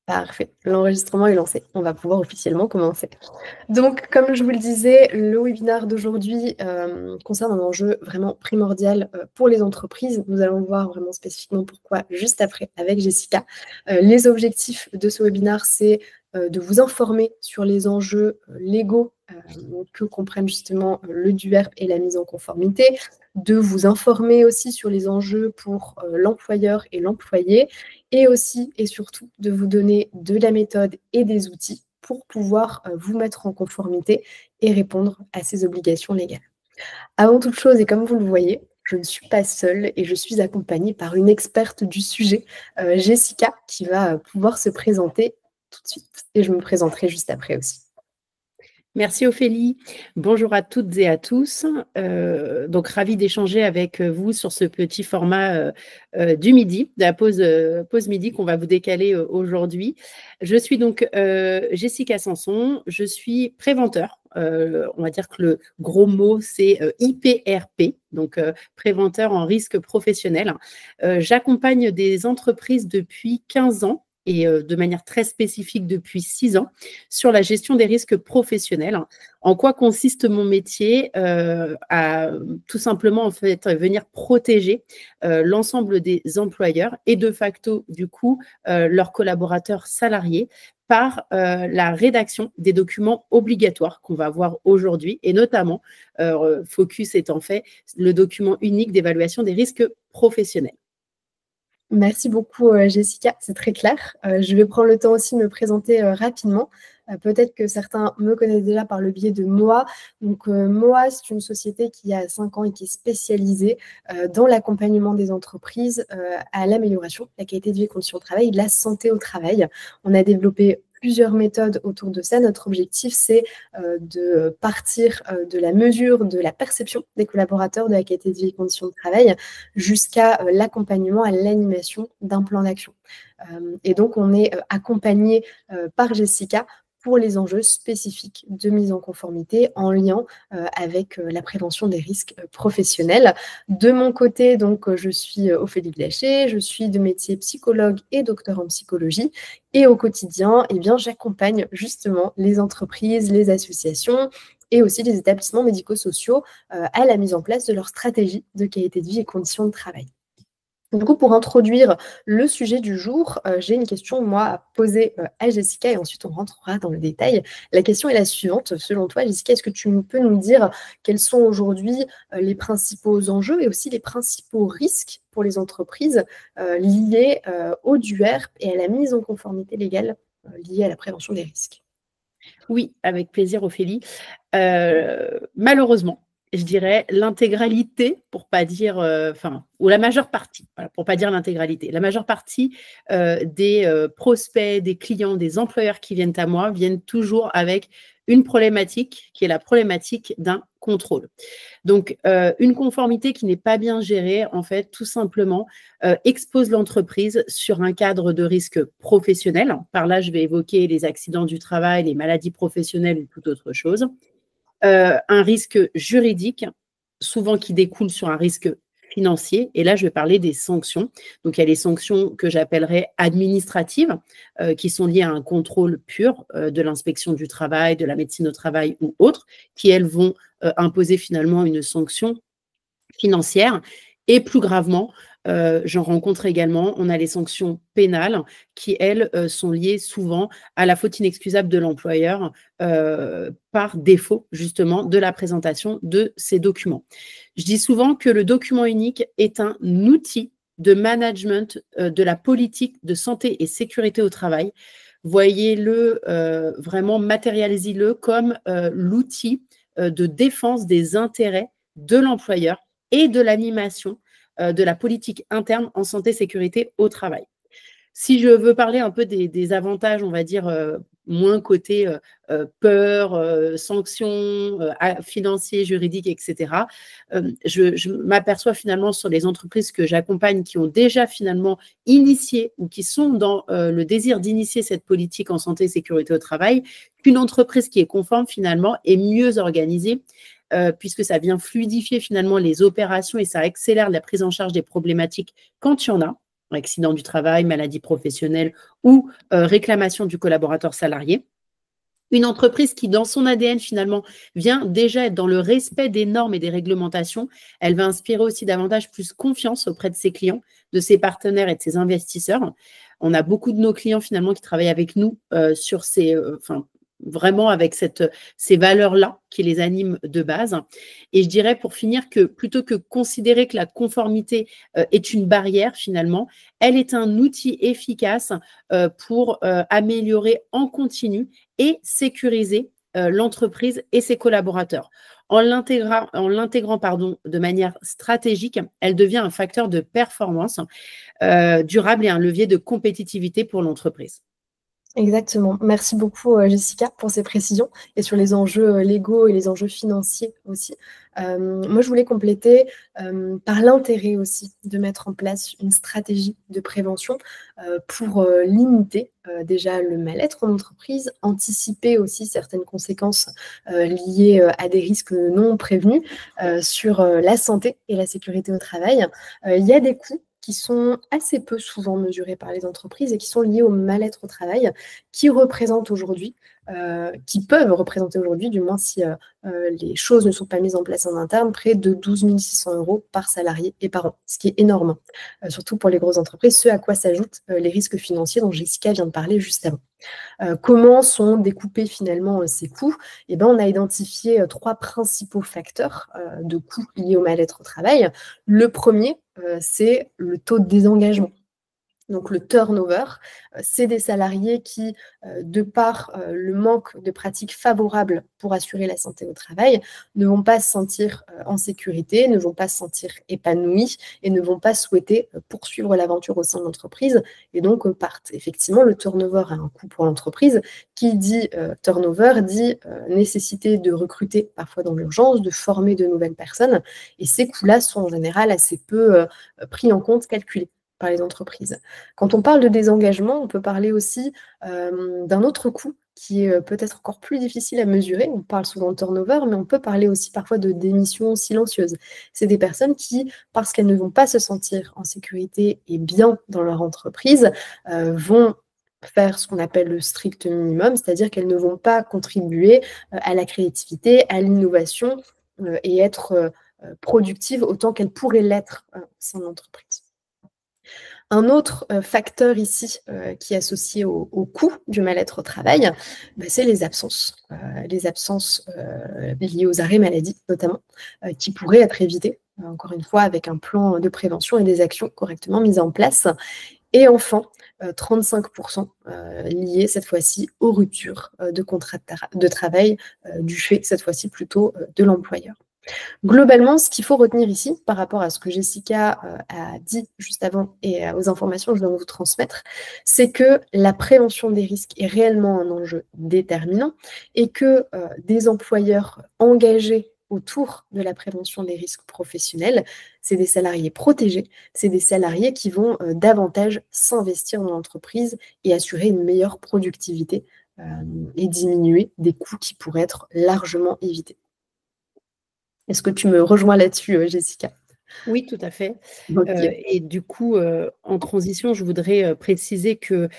Parfait, l'enregistrement est lancé. On va pouvoir officiellement commencer. Donc, comme je vous le disais, le webinaire d'aujourd'hui concerne un enjeu vraiment primordial pour les entreprises. Nous allons voir vraiment spécifiquement pourquoi juste après avec Jessica. Les objectifs de ce webinaire, c'est de vous informer sur les enjeux légaux que comprennent justement le DUERP et la mise en conformité, de vous informer aussi sur les enjeux pour l'employeur et l'employé, et aussi et surtout de vous donner de la méthode et des outils pour pouvoir vous mettre en conformité et répondre à ces obligations légales. Avant toute chose, et comme vous le voyez, je ne suis pas seule et je suis accompagnée par une experte du sujet, Jessica, qui va pouvoir se présenter tout de suite. Et je me présenterai juste après aussi. Merci Ophélie. Bonjour à toutes et à tous. Donc, ravie d'échanger avec vous sur ce petit format du midi, de la pause midi qu'on va vous décaler aujourd'hui. Je suis donc Jessica Sanson, je suis préventeur. On va dire que le gros mot, c'est IPRP, donc préventeur en risque professionnel. J'accompagne des entreprises depuis 15 ans et de manière très spécifique depuis 6 ans, sur la gestion des risques professionnels. En quoi consiste mon métier? À tout simplement en fait venir protéger l'ensemble des employeurs et de facto du coup leurs collaborateurs salariés par la rédaction des documents obligatoires qu'on va voir aujourd'hui et notamment, focus étant fait, le document unique d'évaluation des risques professionnels. Merci beaucoup Jessica, c'est très clair. Je vais prendre le temps aussi de me présenter rapidement. Peut-être que certains me connaissent déjà par le biais de MOA. Donc MOA, c'est une société qui a 5 ans et qui est spécialisée dans l'accompagnement des entreprises à l'amélioration de la qualité de vie et conditions de travail et de la santé au travail. On a développé plusieurs méthodes autour de ça. Notre objectif, c'est de partir de la mesure de la perception des collaborateurs de la qualité de vie et conditions de travail jusqu'à l'accompagnement, à l'animation d'un plan d'action. Et donc, on est accompagné par Jessica pour les enjeux spécifiques de mise en conformité en lien avec la prévention des risques professionnels. De mon côté, donc, je suis Ophélie Blaché, je suis de métier psychologue et docteur en psychologie. Et au quotidien, eh bien, j'accompagne justement les entreprises, les associations et aussi les établissements médico-sociaux à la mise en place de leur stratégie de qualité de vie et conditions de travail. Du coup, pour introduire le sujet du jour, j'ai une question, moi, à poser à Jessica et ensuite on rentrera dans le détail. La question est la suivante. Selon toi, Jessica, est-ce que tu peux nous dire quels sont aujourd'hui les principaux enjeux et aussi les principaux risques pour les entreprises liés au DUERP et à la mise en conformité légale liée à la prévention des risques? Oui, avec plaisir Ophélie. Malheureusement, je dirais l'intégralité, pour pas dire, ou la majeure partie, voilà, pour pas dire l'intégralité. La majeure partie des prospects, des clients, des employeurs qui viennent à moi viennent toujours avec une problématique qui est la problématique d'un contrôle. Donc, une conformité qui n'est pas bien gérée, en fait, tout simplement, expose l'entreprise sur un cadre de risque professionnel. Par là, je vais évoquer les accidents du travail, les maladies professionnelles ou toute autre chose. Un risque juridique, souvent qui découle sur un risque financier. Et là, je vais parler des sanctions. Donc, il y a les sanctions que j'appellerais administratives, qui sont liées à un contrôle pur de l'inspection du travail, de la médecine au travail ou autres, qui, elles, vont imposer finalement une sanction financière. Et plus gravement, j'en rencontre également, on a les sanctions pénales qui, elles, sont liées souvent à la faute inexcusable de l'employeur par défaut, justement, de la présentation de ces documents. Je dis souvent que le document unique est un outil de management de la politique de santé et sécurité au travail. Voyez-le, vraiment matérialisez-le comme l'outil de défense des intérêts de l'employeur et de l'animation de la politique interne en santé sécurité au travail. Si je veux parler un peu des avantages, on va dire, moins côté peur, sanctions, financiers, juridiques, etc., je m'aperçois finalement sur les entreprises que j'accompagne qui ont déjà finalement initié ou qui sont dans le désir d'initier cette politique en santé et sécurité au travail, qu'une entreprise qui est conforme finalement est mieux organisée, puisque ça vient fluidifier finalement les opérations et ça accélère la prise en charge des problématiques quand il y en a. accident du travail, maladie professionnelle ou réclamation du collaborateur salarié. Une entreprise qui, dans son ADN, finalement, vient déjà être dans le respect des normes et des réglementations, elle va inspirer aussi davantage plus confiance auprès de ses clients, de ses partenaires et de ses investisseurs. On a beaucoup de nos clients, finalement, qui travaillent avec nous sur vraiment avec ces valeurs-là qui les animent de base. Et je dirais pour finir que plutôt que considérer que la conformité est une barrière finalement, elle est un outil efficace pour améliorer en continu et sécuriser l'entreprise et ses collaborateurs. En l'intégrant de manière stratégique, elle devient un facteur de performance durable et un levier de compétitivité pour l'entreprise. Exactement. Merci beaucoup, Jessica, pour ces précisions et sur les enjeux légaux et les enjeux financiers aussi. Moi, je voulais compléter par l'intérêt aussi de mettre en place une stratégie de prévention pour limiter déjà le mal-être en entreprise, anticiper aussi certaines conséquences liées à des risques non prévenus sur la santé et la sécurité au travail. Il y a des coûts qui sont assez peu souvent mesurés par les entreprises et qui sont liés au mal-être au travail, qui représentent aujourd'hui, qui peuvent représenter aujourd'hui, du moins si les choses ne sont pas mises en place en interne, près de 12 600 € par salarié et par an, ce qui est énorme, surtout pour les grosses entreprises, ce à quoi s'ajoutent les risques financiers dont Jessica vient de parler juste avant. Comment sont découpés finalement ces coûts? Eh ben, on a identifié 3 principaux facteurs de coûts liés au mal-être au travail. Le premier, c'est le taux de désengagement. Donc le turnover, c'est des salariés qui, de par le manque de pratiques favorables pour assurer la santé au travail, ne vont pas se sentir en sécurité, ne vont pas se sentir épanouis et ne vont pas souhaiter poursuivre l'aventure au sein de l'entreprise et donc partent. Effectivement, le turnover a un coût pour l'entreprise. Qui dit turnover dit nécessité de recruter parfois dans l'urgence, de former de nouvelles personnes et ces coûts-là sont en général assez peu pris en compte, calculés par les entreprises. Quand on parle de désengagement, on peut parler aussi d'un autre coût qui est peut-être encore plus difficile à mesurer. On parle souvent de turnover, mais on peut parler aussi parfois de démission silencieuse. C'est des personnes qui, parce qu'elles ne vont pas se sentir en sécurité et bien dans leur entreprise, vont faire ce qu'on appelle le strict minimum, c'est-à-dire qu'elles ne vont pas contribuer à la créativité, à l'innovation et être productives autant qu'elles pourraient l'être au sein de l'entreprise. Un autre facteur ici qui est associé au coût du mal-être au travail, c'est les absences. Les absences liées aux arrêts maladie notamment, qui pourraient être évitées, encore une fois, avec un plan de prévention et des actions correctement mises en place. Et enfin, 35% liés cette fois-ci aux ruptures de contrat de travail, du fait cette fois-ci plutôt de l'employeur. Globalement, ce qu'il faut retenir ici, par rapport à ce que Jessica a dit juste avant et aux informations que je viens de vous transmettre, c'est que la prévention des risques est réellement un enjeu déterminant et que des employeurs engagés autour de la prévention des risques professionnels, c'est des salariés protégés, c'est des salariés qui vont davantage s'investir dans l'entreprise et assurer une meilleure productivité et diminuer des coûts qui pourraient être largement évités. Est-ce que tu me rejoins là-dessus, Jessica? Oui, tout à fait. Okay. Et du coup, en transition, je voudrais préciser que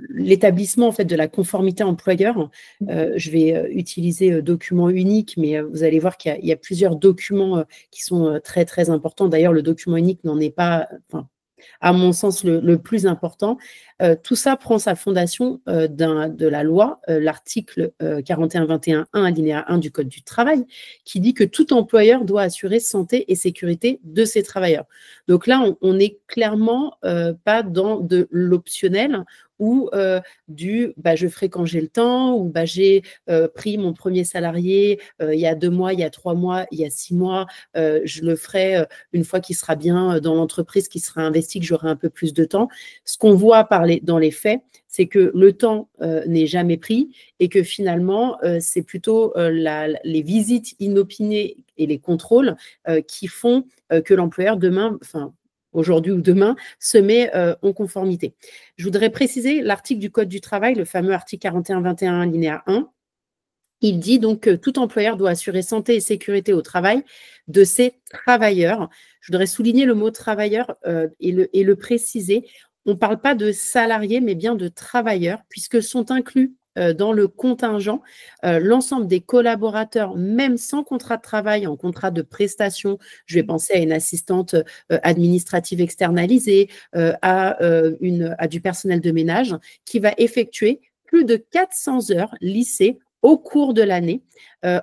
l'établissement en fait, de la conformité employeur, je vais utiliser document unique, mais vous allez voir qu'il y a plusieurs documents qui sont très, très importants. D'ailleurs, le document unique n'en est pas, à mon sens, le plus important. Tout ça prend sa fondation de la loi, l'article 41-21-1, alinéa 1 du Code du travail, qui dit que tout employeur doit assurer santé et sécurité de ses travailleurs. Donc là, on n'est clairement pas dans de l'optionnel ou je ferai quand j'ai le temps, ou j'ai pris mon premier salarié il y a 2 mois, il y a 3 mois, il y a 6 mois, je le ferai une fois qu'il sera bien dans l'entreprise, qu'il sera investi, que j'aurai un peu plus de temps. Ce qu'on voit dans les faits, c'est que le temps n'est jamais pris et que finalement, c'est plutôt les visites inopinées et les contrôles qui font que l'employeur aujourd'hui ou demain, se met en conformité. Je voudrais préciser l'article du Code du travail, le fameux article 41-21 alinéa 1, Il dit donc que tout employeur doit assurer santé et sécurité au travail de ses travailleurs. Je voudrais souligner le mot travailleur et le préciser. On ne parle pas de salariés, mais bien de travailleurs, puisque sont inclus dans le contingent l'ensemble des collaborateurs, même sans contrat de travail, en contrat de prestation. Je vais penser à une assistante administrative externalisée, à du personnel de ménage, qui va effectuer plus de 400 heures lycée au cours de l'année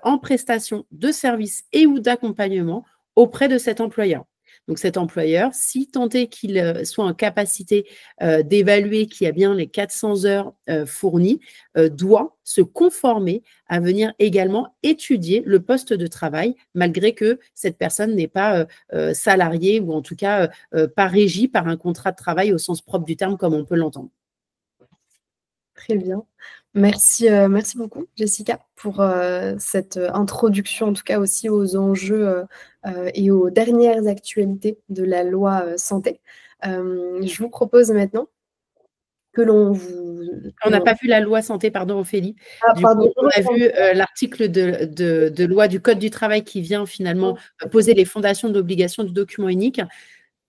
en prestation de services et ou d'accompagnement auprès de cet employeur. Donc cet employeur, si tant est qu'il soit en capacité d'évaluer qu'il y a bien les 400 heures fournies, doit se conformer à venir également étudier le poste de travail, malgré que cette personne n'est pas salariée ou en tout cas pas régie par un contrat de travail au sens propre du terme, comme on peut l'entendre. Très bien. Merci, merci beaucoup Jessica pour, cette, introduction, en tout cas aussi aux enjeux, et aux dernières actualités de la loi, santé. Je vous propose maintenant que l'on vous On que n'a l'on pas vu la loi santé, pardon Ophélie. ah Du coup, pardon, on a vu l'article de loi du Code du travail qui vient finalement poser les fondations de l'obligation du document unique.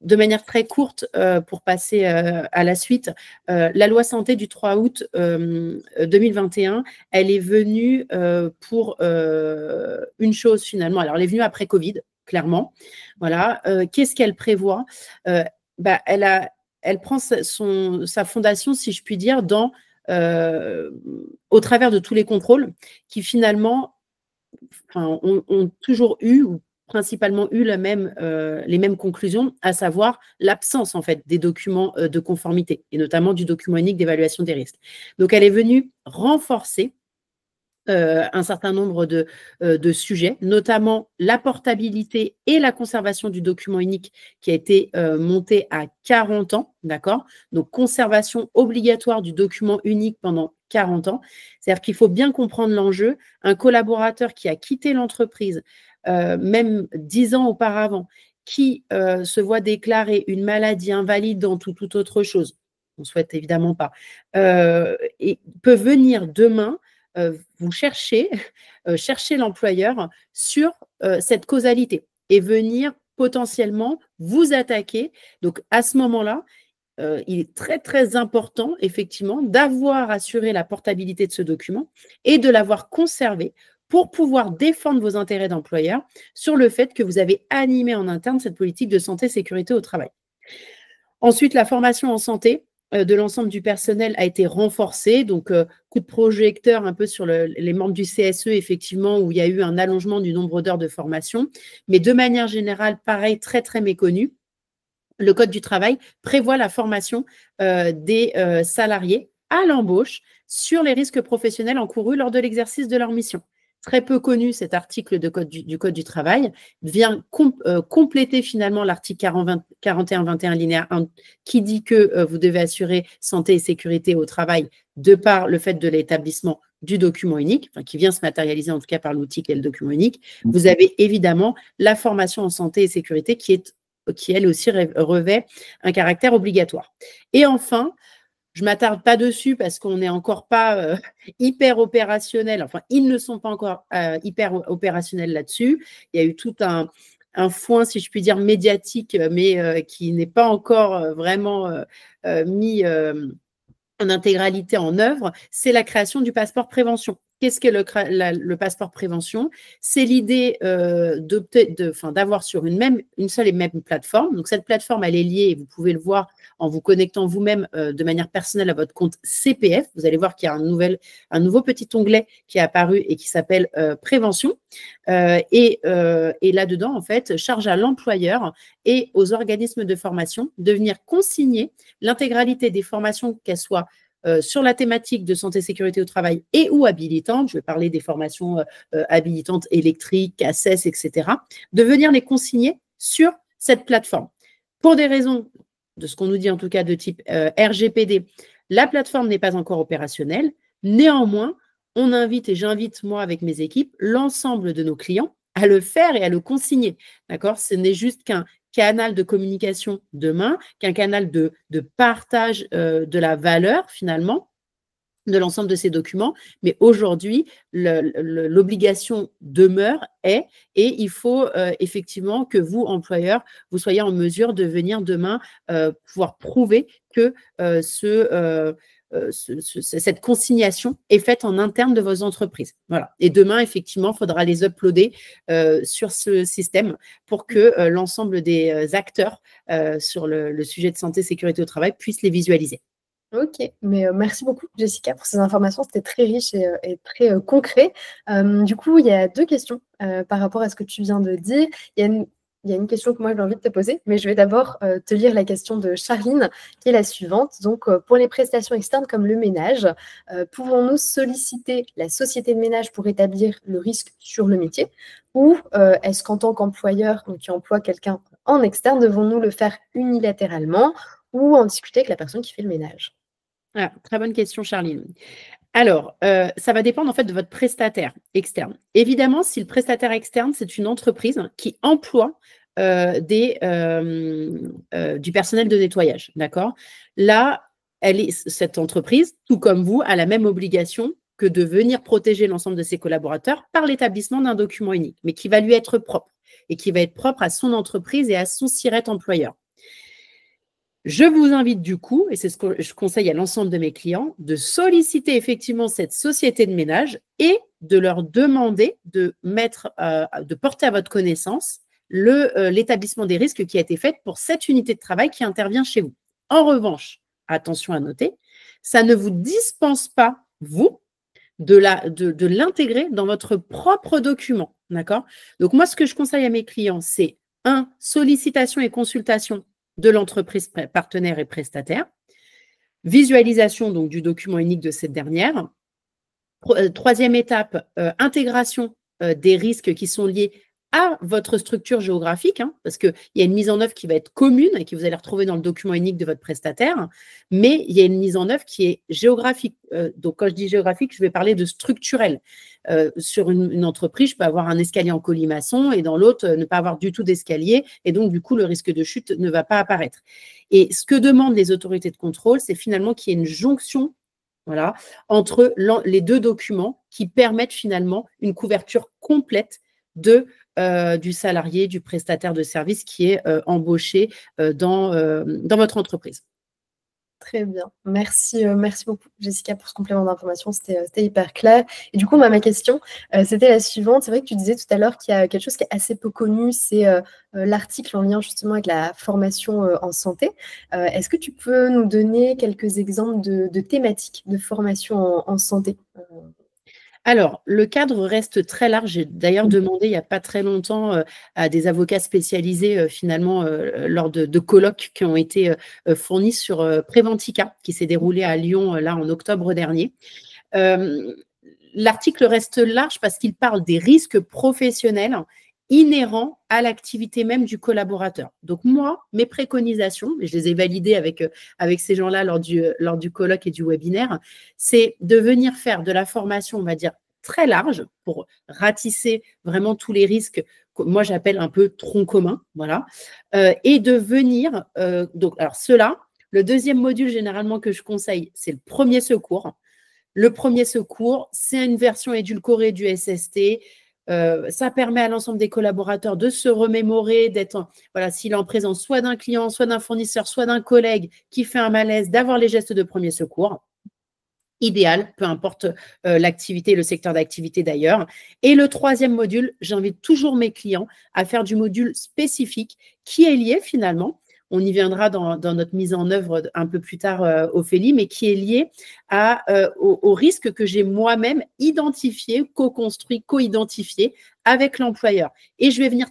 De manière très courte, pour passer à la suite, la loi santé du 3 août 2021, elle est venue pour une chose finalement. Alors, elle est venue après Covid, clairement. Voilà. Qu'est-ce qu'elle prévoit? Elle prend sa fondation, si je puis dire, au travers de tous les contrôles qui finalement ont toujours eu ou principalement eu les mêmes conclusions, à savoir l'absence en fait des documents de conformité et notamment du document unique d'évaluation des risques. Donc, elle est venue renforcer un certain nombre de sujets, notamment la portabilité et la conservation du document unique qui a été monté à 40 ans, d'accord? Donc, conservation obligatoire du document unique pendant 40 ans. C'est-à-dire qu'il faut bien comprendre l'enjeu. Un collaborateur qui a quitté l'entreprise, même 10 ans auparavant, qui se voit déclarer une maladie invalidante ou toute autre chose, on ne souhaite évidemment pas, et peut venir demain vous cherchez l'employeur sur cette causalité et venir potentiellement vous attaquer. Donc, à ce moment-là, il est très, très important, effectivement, d'avoir assuré la portabilité de ce document et de l'avoir conservé pour pouvoir défendre vos intérêts d'employeur sur le fait que vous avez animé en interne cette politique de santé et sécurité au travail. Ensuite, la formation en santé de l'ensemble du personnel a été renforcée. Donc, coup de projecteur un peu sur les membres du CSE, effectivement, où il y a eu un allongement du nombre d'heures de formation. Mais de manière générale, pareil, très, très méconnu. Le Code du travail prévoit la formation des salariés à l'embauche sur les risques professionnels encourus lors de l'exercice de leur mission. Très peu connu, cet article du Code du travail vient compléter finalement l'article 41-21 alinéa 1 qui dit que vous devez assurer santé et sécurité au travail de par le fait de l'établissement du document unique, enfin, qui vient se matérialiser en tout cas par l'outil qui est le document unique. Vous avez évidemment la formation en santé et sécurité qui elle aussi revêt un caractère obligatoire. Et enfin, je ne m'attarde pas dessus parce qu'on n'est encore pas hyper opérationnel, enfin, ils ne sont pas encore hyper opérationnels là-dessus. Il y a eu tout un foin, si je puis dire, médiatique, mais qui n'est pas encore vraiment mis en intégralité en œuvre, c'est la création du passeport prévention. Qu'est-ce que le passeport prévention? C'est l'idée d'avoir sur une seule et même plateforme. Donc, cette plateforme, elle est liée, et vous pouvez le voir en vous connectant vous-même de manière personnelle à votre compte CPF. Vous allez voir qu'il y a un nouveau petit onglet qui est apparu et qui s'appelle Prévention. Et là-dedans, en fait, charge à l'employeur et aux organismes de formation de venir consigner l'intégralité des formations, qu'elles soient sur la thématique de santé et sécurité au travail et ou habilitantes, je vais parler des formations habilitantes électriques, ACES, etc., de venir les consigner sur cette plateforme. Pour des raisons, de ce qu'on nous dit en tout cas de type RGPD, la plateforme n'est pas encore opérationnelle. Néanmoins, on invite, et j'invite moi avec mes équipes, l'ensemble de nos clients à le faire et à le consigner. D'accord? Ce n'est juste qu'un canal de communication demain, qu'un canal de partage de la valeur finalement, de l'ensemble de ces documents. Mais aujourd'hui, l'obligation demeure, et il faut effectivement que vous, employeur, vous soyez en mesure de venir demain pouvoir prouver que cette consignation est faite en interne de vos entreprises. Voilà. Et demain, effectivement, il faudra les uploader sur ce système pour que l'ensemble des acteurs sur le sujet de santé, sécurité au travail puissent les visualiser. Ok, mais merci beaucoup Jessica pour ces informations, c'était très riche et très concret. Du coup, il y a deux questions par rapport à ce que tu viens de dire. Il y a une question que moi j'ai envie de te poser, mais je vais d'abord te lire la question de Charline, qui est la suivante. Donc, pour les prestations externes comme le ménage, pouvons-nous solliciter la société de ménage pour établir le risque sur le métier? Ou est-ce qu'en tant qu'employeur qui emploie quelqu'un en externe, devons-nous le faire unilatéralement ou en discuter avec la personne qui fait le ménage? Ah, très bonne question, Charline. Alors, ça va dépendre en fait de votre prestataire externe. Évidemment, si le prestataire externe, c'est une entreprise qui emploie du personnel de nettoyage, d'accord? Là, cette entreprise, tout comme vous, a la même obligation que de venir protéger l'ensemble de ses collaborateurs par l'établissement d'un document unique, mais qui va lui être propre et qui va être propre à son entreprise et à son SIRET employeur. Je vous invite du coup, et c'est ce que je conseille à l'ensemble de mes clients, de solliciter effectivement cette société de ménage et de leur demander de porter à votre connaissance l'établissement des risques qui a été fait pour cette unité de travail qui intervient chez vous. En revanche, attention à noter, ça ne vous dispense pas, vous, de l'intégrer dans votre propre document. D'accord? Donc, moi, ce que je conseille à mes clients, c'est sollicitation et consultation de l'entreprise partenaire et prestataire, visualisation donc du document unique de cette dernière. Troisième étape, intégration des risques qui sont liés à votre structure géographique, parce qu'il y a une mise en œuvre qui va être commune et que vous allez retrouver dans le document unique de votre prestataire, mais il y a une mise en œuvre qui est géographique. Donc, quand je dis géographique, je vais parler de structurel. Sur une entreprise, je peux avoir un escalier en colimaçon et dans l'autre, ne pas avoir du tout d'escalier et donc, du coup, le risque de chute ne va pas apparaître. Et ce que demandent les autorités de contrôle, c'est finalement qu'il y ait une jonction entre les deux documents qui permettent finalement une couverture complète du salarié, du prestataire de service qui est embauché dans votre entreprise. Très bien. Merci beaucoup, Jessica, pour ce complément d'information. C'était hyper clair. Et du coup, ma question, c'était la suivante. C'est vrai que tu disais tout à l'heure qu'il y a quelque chose qui est assez peu connu, c'est l'article en lien justement avec la formation en santé. Est-ce que tu peux nous donner quelques exemples de thématiques de formation en santé? Alors, le cadre reste très large. J'ai d'ailleurs demandé il n'y a pas très longtemps à des avocats spécialisés finalement lors de colloques qui ont été fournis sur Préventica, qui s'est déroulé à Lyon là en octobre dernier. L'article reste large parce qu'il parle des risques professionnels inhérents à l'activité même du collaborateur. Donc moi, mes préconisations, et je les ai validées avec ces gens-là lors du colloque et du webinaire, c'est de venir faire de la formation, on va dire, très large pour ratisser vraiment tous les risques que moi j'appelle un peu tronc commun, voilà, et de venir, alors cela, le deuxième module généralement que je conseille, c'est le premier secours. Le premier secours, c'est une version édulcorée du SST. Ça permet à l'ensemble des collaborateurs de se remémorer, d'être, voilà, s'il est en présence soit d'un client, soit d'un fournisseur, soit d'un collègue qui fait un malaise, d'avoir les gestes de premier secours. Idéal, peu importe l'activité, le secteur d'activité d'ailleurs. Et le troisième module, j'invite toujours mes clients à faire du module spécifique qui est lié finalement, on y viendra dans notre mise en œuvre un peu plus tard, Ophélie, mais qui est lié au risque que j'ai moi-même identifié, co-construit, co-identifié avec l'employeur. Et je vais venir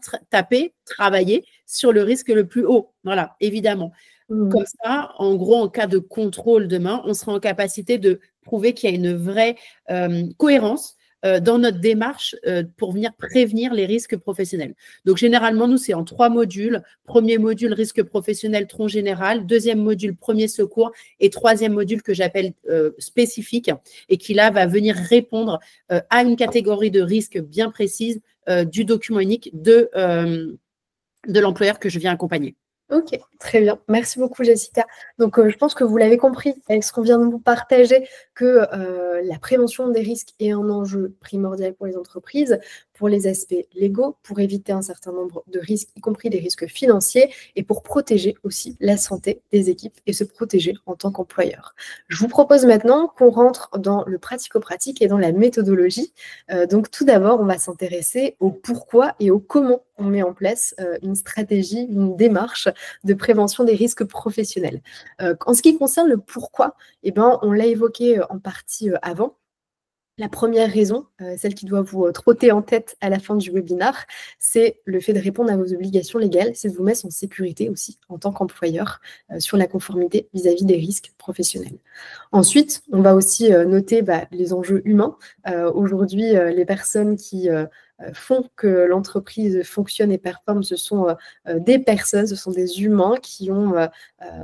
travailler sur le risque le plus haut. Voilà, évidemment. Comme ça, en gros, en cas de contrôle demain, on sera en capacité de prouver qu'il y a une vraie cohérence dans notre démarche pour venir prévenir les risques professionnels. Donc, généralement, nous, c'est en 3 modules. Premier module, risque professionnel, tronc général. Deuxième module, premier secours. Et troisième module que j'appelle spécifique et qui, là, va venir répondre à une catégorie de risques bien précise du document unique de l'employeur que je viens accompagner. Ok, très bien. Merci beaucoup, Jessica. Donc, je pense que vous l'avez compris avec ce qu'on vient de vous partager, que la prévention des risques est un enjeu primordial pour les entreprises, pour les aspects légaux, pour éviter un certain nombre de risques, y compris des risques financiers, et pour protéger aussi la santé des équipes et se protéger en tant qu'employeur. Je vous propose maintenant qu'on rentre dans le pratico-pratique et dans la méthodologie. Donc, tout d'abord, on va s'intéresser au pourquoi et au comment on met en place une stratégie, une démarche de prévention des risques professionnels. En ce qui concerne le pourquoi, eh ben, on l'a évoqué en partie avant. La première raison, celle qui doit vous trotter en tête à la fin du webinaire, c'est le fait de répondre à vos obligations légales, c'est de vous mettre en sécurité aussi en tant qu'employeur sur la conformité vis-à-vis des risques professionnels. Ensuite, on va aussi noter les enjeux humains. Aujourd'hui, les personnes qui font que l'entreprise fonctionne et performe, ce sont des personnes, ce sont des humains qui ont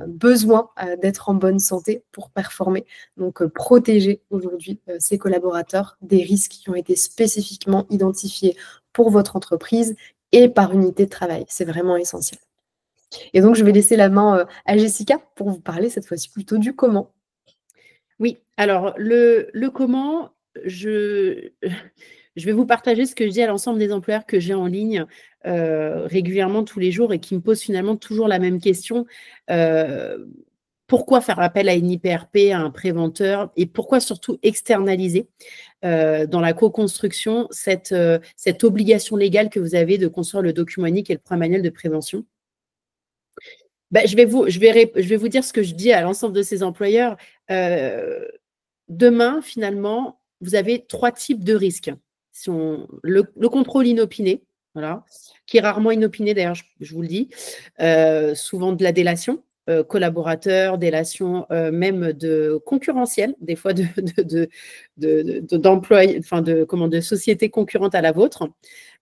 besoin d'être en bonne santé pour performer. Donc, protéger aujourd'hui ces collaborateurs des risques qui ont été spécifiquement identifiés pour votre entreprise et par unité de travail. C'est vraiment essentiel. Et donc, je vais laisser la main à Jessica pour vous parler cette fois-ci plutôt du comment. Oui, alors le comment, je vais vous partager ce que je dis à l'ensemble des employeurs que j'ai en ligne régulièrement tous les jours et qui me posent finalement toujours la même question. Pourquoi faire appel à une IPRP, à un préventeur, et pourquoi surtout externaliser dans la co-construction cette obligation légale que vous avez de construire le document unique et le point manuel de prévention? Je vais vous dire ce que je dis à l'ensemble de ces employeurs. Demain, finalement, vous avez 3 types de risques. Le contrôle inopiné, voilà, qui est rarement inopiné d'ailleurs, je vous le dis, souvent de la délation, collaborateurs, délation même de concurrentielle, des fois de sociétés concurrentes à la vôtre.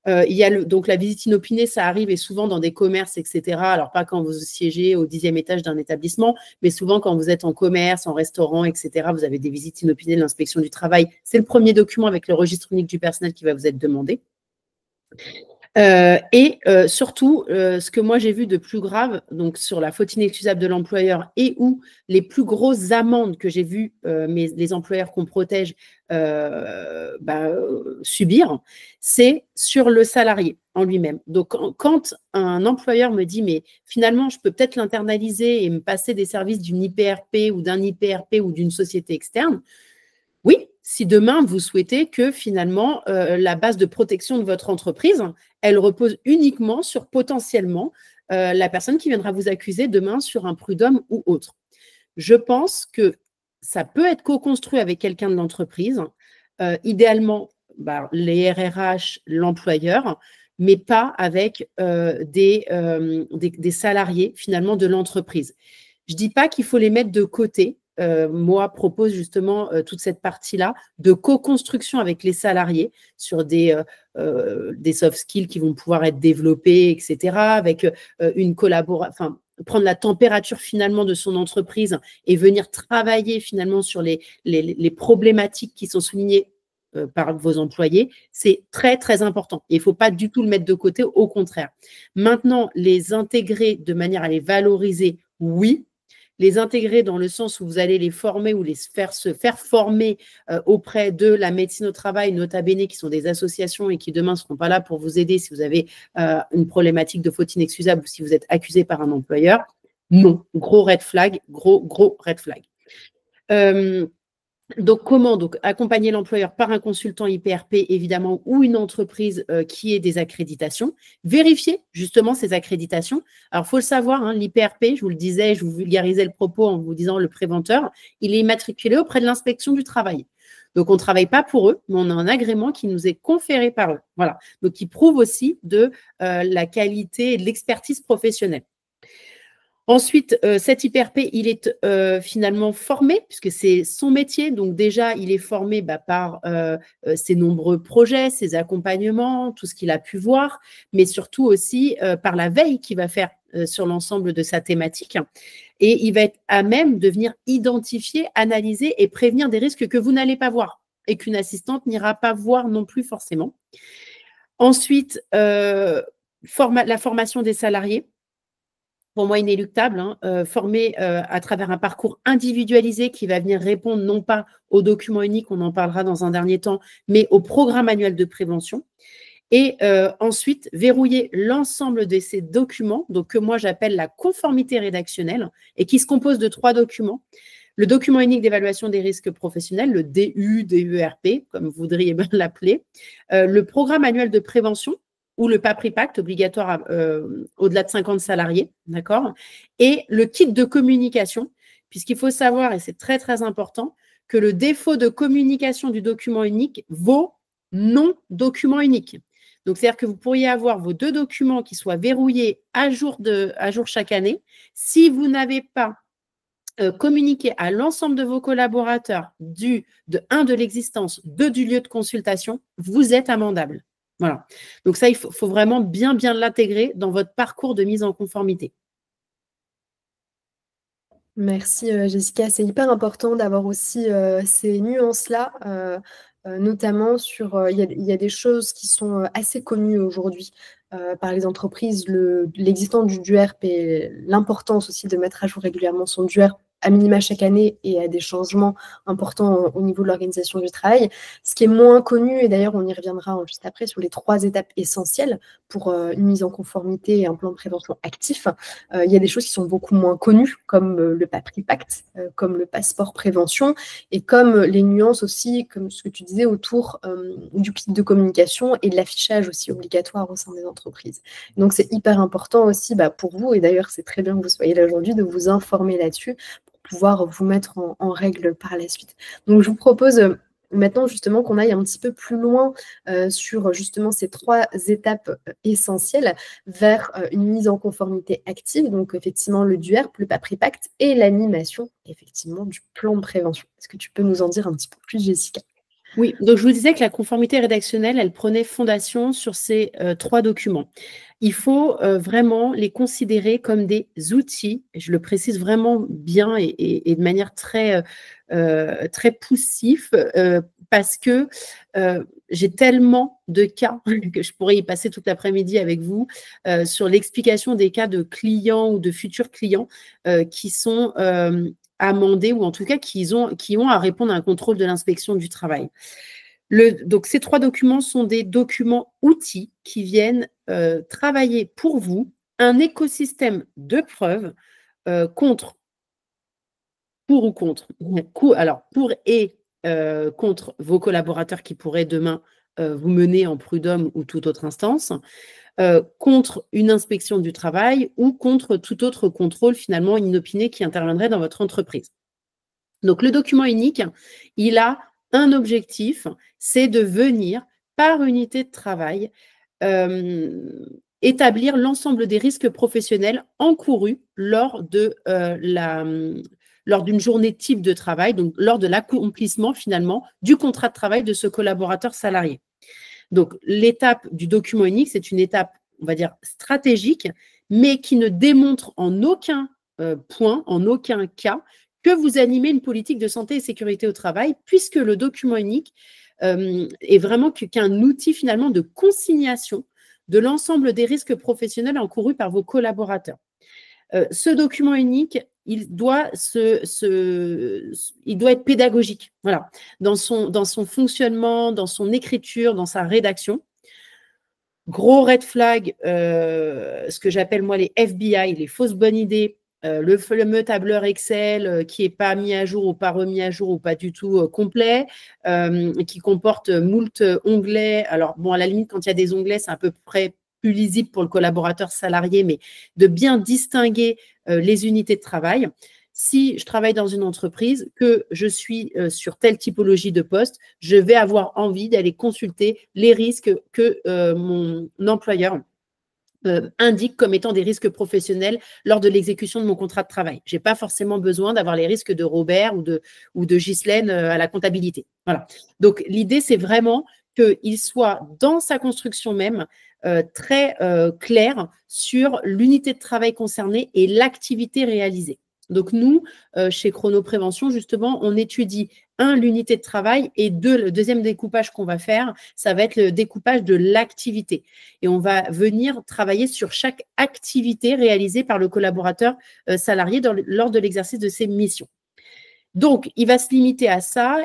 Il y a donc la visite inopinée, ça arrive et souvent dans des commerces, etc. Alors pas quand vous siégez au 10e étage d'un établissement, mais souvent quand vous êtes en commerce, en restaurant, etc. Vous avez des visites inopinées de l'inspection du travail. C'est le premier document avec le registre unique du personnel qui va vous être demandé. Surtout, ce que moi j'ai vu de plus grave, donc sur la faute inexcusable de l'employeur et ou les plus grosses amendes que j'ai vues les employeurs qu'on protège subir, c'est sur le salarié en lui-même. Donc, quand un employeur me dit, mais finalement, je peux peut-être l'internaliser et me passer des services d'une IPRP ou d'un IPRP ou d'une société externe, oui, si demain, vous souhaitez que finalement, la base de protection de votre entreprise, elle repose uniquement sur potentiellement la personne qui viendra vous accuser demain sur un prud'homme ou autre. Je pense que ça peut être co-construit avec quelqu'un de l'entreprise, idéalement les RRH, l'employeur, mais pas avec des salariés finalement de l'entreprise. Je ne dis pas qu'il faut les mettre de côté. Moi, propose justement toute cette partie-là de co-construction avec les salariés sur des soft skills qui vont pouvoir être développés, etc., avec une collaboration, prendre la température finalement de son entreprise et venir travailler finalement sur les problématiques qui sont soulignées par vos employés, c'est très, très important. Et il ne faut pas du tout le mettre de côté, au contraire. Maintenant, les intégrer de manière à les valoriser, oui. Les intégrer dans le sens où vous allez les former ou se faire former auprès de la médecine au travail, nota bene, qui sont des associations et qui demain ne seront pas là pour vous aider si vous avez une problématique de faute inexcusable ou si vous êtes accusé par un employeur. Non, gros red flag, gros red flag. Donc, comment accompagner l'employeur par un consultant IPRP, évidemment, ou une entreprise qui ait des accréditations. Vérifier justement ces accréditations. Alors, il faut le savoir, hein, l'IPRP, je vous le disais, je vous vulgarisais le propos en vous disant le préventeur, il est immatriculé auprès de l'inspection du travail. Donc, on ne travaille pas pour eux, mais on a un agrément qui nous est conféré par eux. Voilà. Donc, qui prouve aussi de la qualité et de l'expertise professionnelle. Ensuite, cet IPRP, il est finalement formé, puisque c'est son métier. Donc déjà, il est formé par ses nombreux projets, ses accompagnements, tout ce qu'il a pu voir, mais surtout aussi par la veille qu'il va faire sur l'ensemble de sa thématique. Et il va être à même de venir identifier, analyser et prévenir des risques que vous n'allez pas voir et qu'une assistante n'ira pas voir non plus forcément. Ensuite, la formation des salariés. pour moi inéluctable, hein, formé à travers un parcours individualisé qui va venir répondre non pas au document unique, on en parlera dans un dernier temps, mais au programme annuel de prévention. Et ensuite, verrouiller l'ensemble de ces documents, donc que moi j'appelle la conformité rédactionnelle, et qui se compose de 3 documents. Le document unique d'évaluation des risques professionnels, le DU, DURP, comme vous voudriez bien l'appeler, le programme annuel de prévention, ou le PAPRIPACT, obligatoire au-delà de 50 salariés, d'accord, et le kit de communication, puisqu'il faut savoir, et c'est très très important, que le défaut de communication du document unique vaut non-document unique. Donc, c'est-à-dire que vous pourriez avoir vos 2 documents qui soient verrouillés à jour chaque année. Si vous n'avez pas communiqué à l'ensemble de vos collaborateurs de l'existence, 2 du lieu de consultation, vous êtes amendable. Voilà. Donc ça, il faut vraiment bien l'intégrer dans votre parcours de mise en conformité. Merci Jessica, c'est hyper important d'avoir aussi ces nuances-là, notamment sur, il y a des choses qui sont assez connues aujourd'hui par les entreprises, l'existence du DUERP et l'importance aussi de mettre à jour régulièrement son DUERP à minima chaque année et à des changements importants au niveau de l'organisation du travail. Ce qui est moins connu, et d'ailleurs on y reviendra juste après, sur les 3 étapes essentielles pour une mise en conformité et un plan de prévention actif. Il y a des choses qui sont beaucoup moins connues, comme le PAPRIPACT, comme le passeport prévention, et comme les nuances aussi, comme ce que tu disais, autour du kit de communication et de l'affichage aussi obligatoire au sein des entreprises. Donc c'est hyper important aussi pour vous, et d'ailleurs c'est très bien que vous soyez là aujourd'hui, de vous informer là-dessus pour pouvoir vous mettre en règle par la suite. Donc je vous propose maintenant justement qu'on aille un petit peu plus loin sur justement ces 3 étapes essentielles vers une mise en conformité active, donc effectivement le DUERP, le PAPRIPACT et l'animation effectivement du plan de prévention. Est-ce que tu peux nous en dire un petit peu plus, Jessica ? Oui, donc je vous disais que la conformité rédactionnelle, elle prenait fondation sur ces 3 documents. Il faut vraiment les considérer comme des outils, et je le précise vraiment bien et de manière très poussif, parce que j'ai tellement de cas que je pourrais y passer toute l'après-midi avec vous sur l'explication des cas de clients ou de futurs clients qui sont amendés, ou en tout cas qui ont à répondre à un contrôle de l'inspection du travail. Donc, ces 3 documents sont des documents outils qui viennent travailler pour vous un écosystème de preuves contre vos collaborateurs qui pourraient demain vous mener en prud'homme ou toute autre instance, contre une inspection du travail ou contre tout autre contrôle finalement inopiné qui interviendrait dans votre entreprise. Donc, le document unique, il a un objectif, c'est de venir, par unité de travail, établir l'ensemble des risques professionnels encourus lors d'une journée type de travail, donc lors de l'accomplissement finalement du contrat de travail de ce collaborateur salarié. Donc, l'étape du document unique, c'est une étape, on va dire, stratégique, mais qui ne démontre en aucun point, en aucun cas, que vous animez une politique de santé et sécurité au travail, puisque le document unique est vraiment qu'un outil finalement de consignation de l'ensemble des risques professionnels encourus par vos collaborateurs. Ce document unique, il doit être pédagogique, voilà, dans son fonctionnement, dans son écriture, dans sa rédaction. Gros red flag, ce que j'appelle moi les FBI, les fausses bonnes idées, le fameux tableur Excel qui n'est pas mis à jour ou pas remis à jour ou pas du tout complet, qui comporte moult onglets. Alors, bon, à la limite, quand il y a des onglets, c'est à peu près plus lisible pour le collaborateur salarié, mais de bien distinguer les unités de travail. Si je travaille dans une entreprise, que je suis sur telle typologie de poste, je vais avoir envie d'aller consulter les risques que mon employeur indique comme étant des risques professionnels lors de l'exécution de mon contrat de travail. Je n'ai pas forcément besoin d'avoir les risques de Robert ou de Ghislaine à la comptabilité. Voilà. Donc, l'idée, c'est vraiment qu'il soit dans sa construction même très clair sur l'unité de travail concernée et l'activité réalisée. Donc, nous, chez Chronoprévention, justement, on étudie, l'unité de travail et le deuxième découpage qu'on va faire, ça va être le découpage de l'activité. Et on va venir travailler sur chaque activité réalisée par le collaborateur salarié lors de l'exercice de ses missions. Donc, il va se limiter à ça.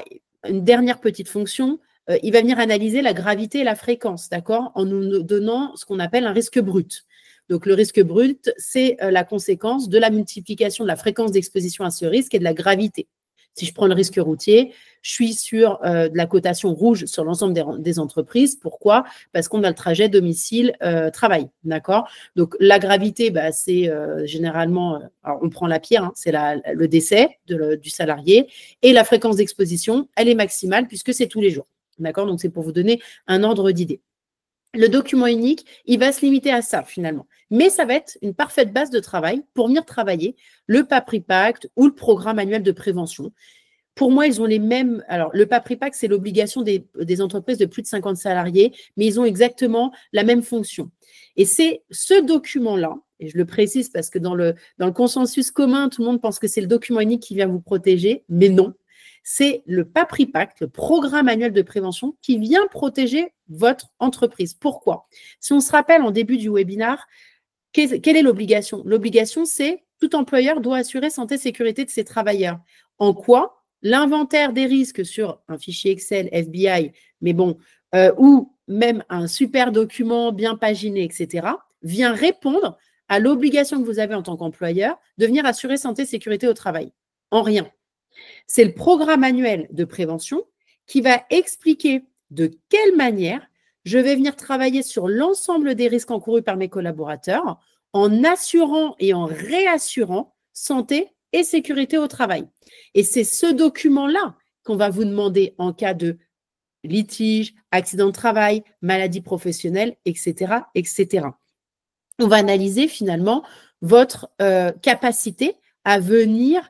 Une dernière petite fonction, il va venir analyser la gravité et la fréquence, d'accord, en nous donnant ce qu'on appelle un risque brut. Donc, le risque brut, c'est la conséquence de la multiplication de la fréquence d'exposition à ce risque et de la gravité. Si je prends le risque routier, je suis sur de la cotation rouge sur l'ensemble des entreprises. Pourquoi? Parce qu'on a le trajet domicile-travail, d'accord? Donc, la gravité, c'est généralement, alors on prend la pire, hein, c'est le décès du salarié. Et la fréquence d'exposition, elle est maximale puisque c'est tous les jours, d'accord? Donc, c'est pour vous donner un ordre d'idée. Le document unique, il va se limiter à ça finalement. Mais ça va être une parfaite base de travail pour venir travailler le PAPRIPACT ou le programme annuel de prévention. Pour moi, ils ont les mêmes… Alors, le PAPRIPACT, c'est l'obligation des entreprises de plus de 50 salariés, mais ils ont exactement la même fonction. Et c'est ce document-là, et je le précise parce que dans le consensus commun, tout le monde pense que c'est le document unique qui vient vous protéger, mais non. C'est le PAPRIPACT, le programme annuel de prévention, qui vient protéger votre entreprise. Pourquoi? Si on se rappelle en début du webinaire, quelle est l'obligation? L'obligation, c'est tout employeur doit assurer santé et sécurité de ses travailleurs. En quoi? L'inventaire des risques sur un fichier Excel, FBI, mais bon, ou même un super document bien paginé, etc., vient répondre à l'obligation que vous avez en tant qu'employeur de venir assurer santé et sécurité au travail. En rien. C'est le programme annuel de prévention qui va expliquer de quelle manière je vais venir travailler sur l'ensemble des risques encourus par mes collaborateurs en assurant et en réassurant santé et sécurité au travail. Et c'est ce document-là qu'on va vous demander en cas de litige, accident de travail, maladie professionnelle, etc., etc. On va analyser finalement votre capacité à venir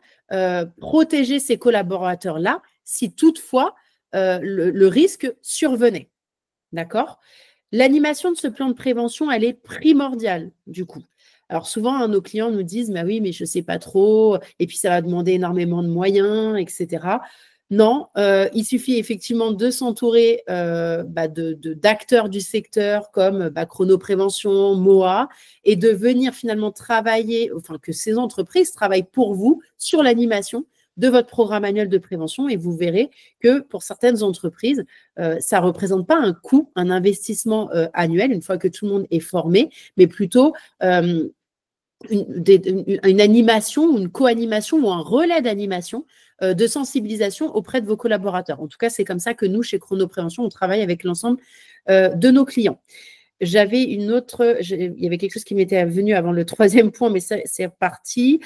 protéger ces collaborateurs-là si toutefois le risque survenait. D'accord? L'animation de ce plan de prévention, elle est primordiale du coup. Alors souvent, nos clients nous disent « oui, mais je ne sais pas trop, et puis ça va demander énormément de moyens, etc. » Non, il suffit effectivement de s'entourer d'acteurs du secteur comme Chronoprévention, MOA, et de venir finalement travailler, enfin que ces entreprises travaillent pour vous sur l'animation de votre programme annuel de prévention, et vous verrez que pour certaines entreprises, ça ne représente pas un coût, un investissement annuel une fois que tout le monde est formé, mais plutôt une animation, une co-animation ou un relais d'animation de sensibilisation auprès de vos collaborateurs. En tout cas, c'est comme ça que nous, chez Chronoprévention, on travaille avec l'ensemble de nos clients. J'avais une autre, il y avait quelque chose qui m'était venu avant le troisième point, mais c'est reparti,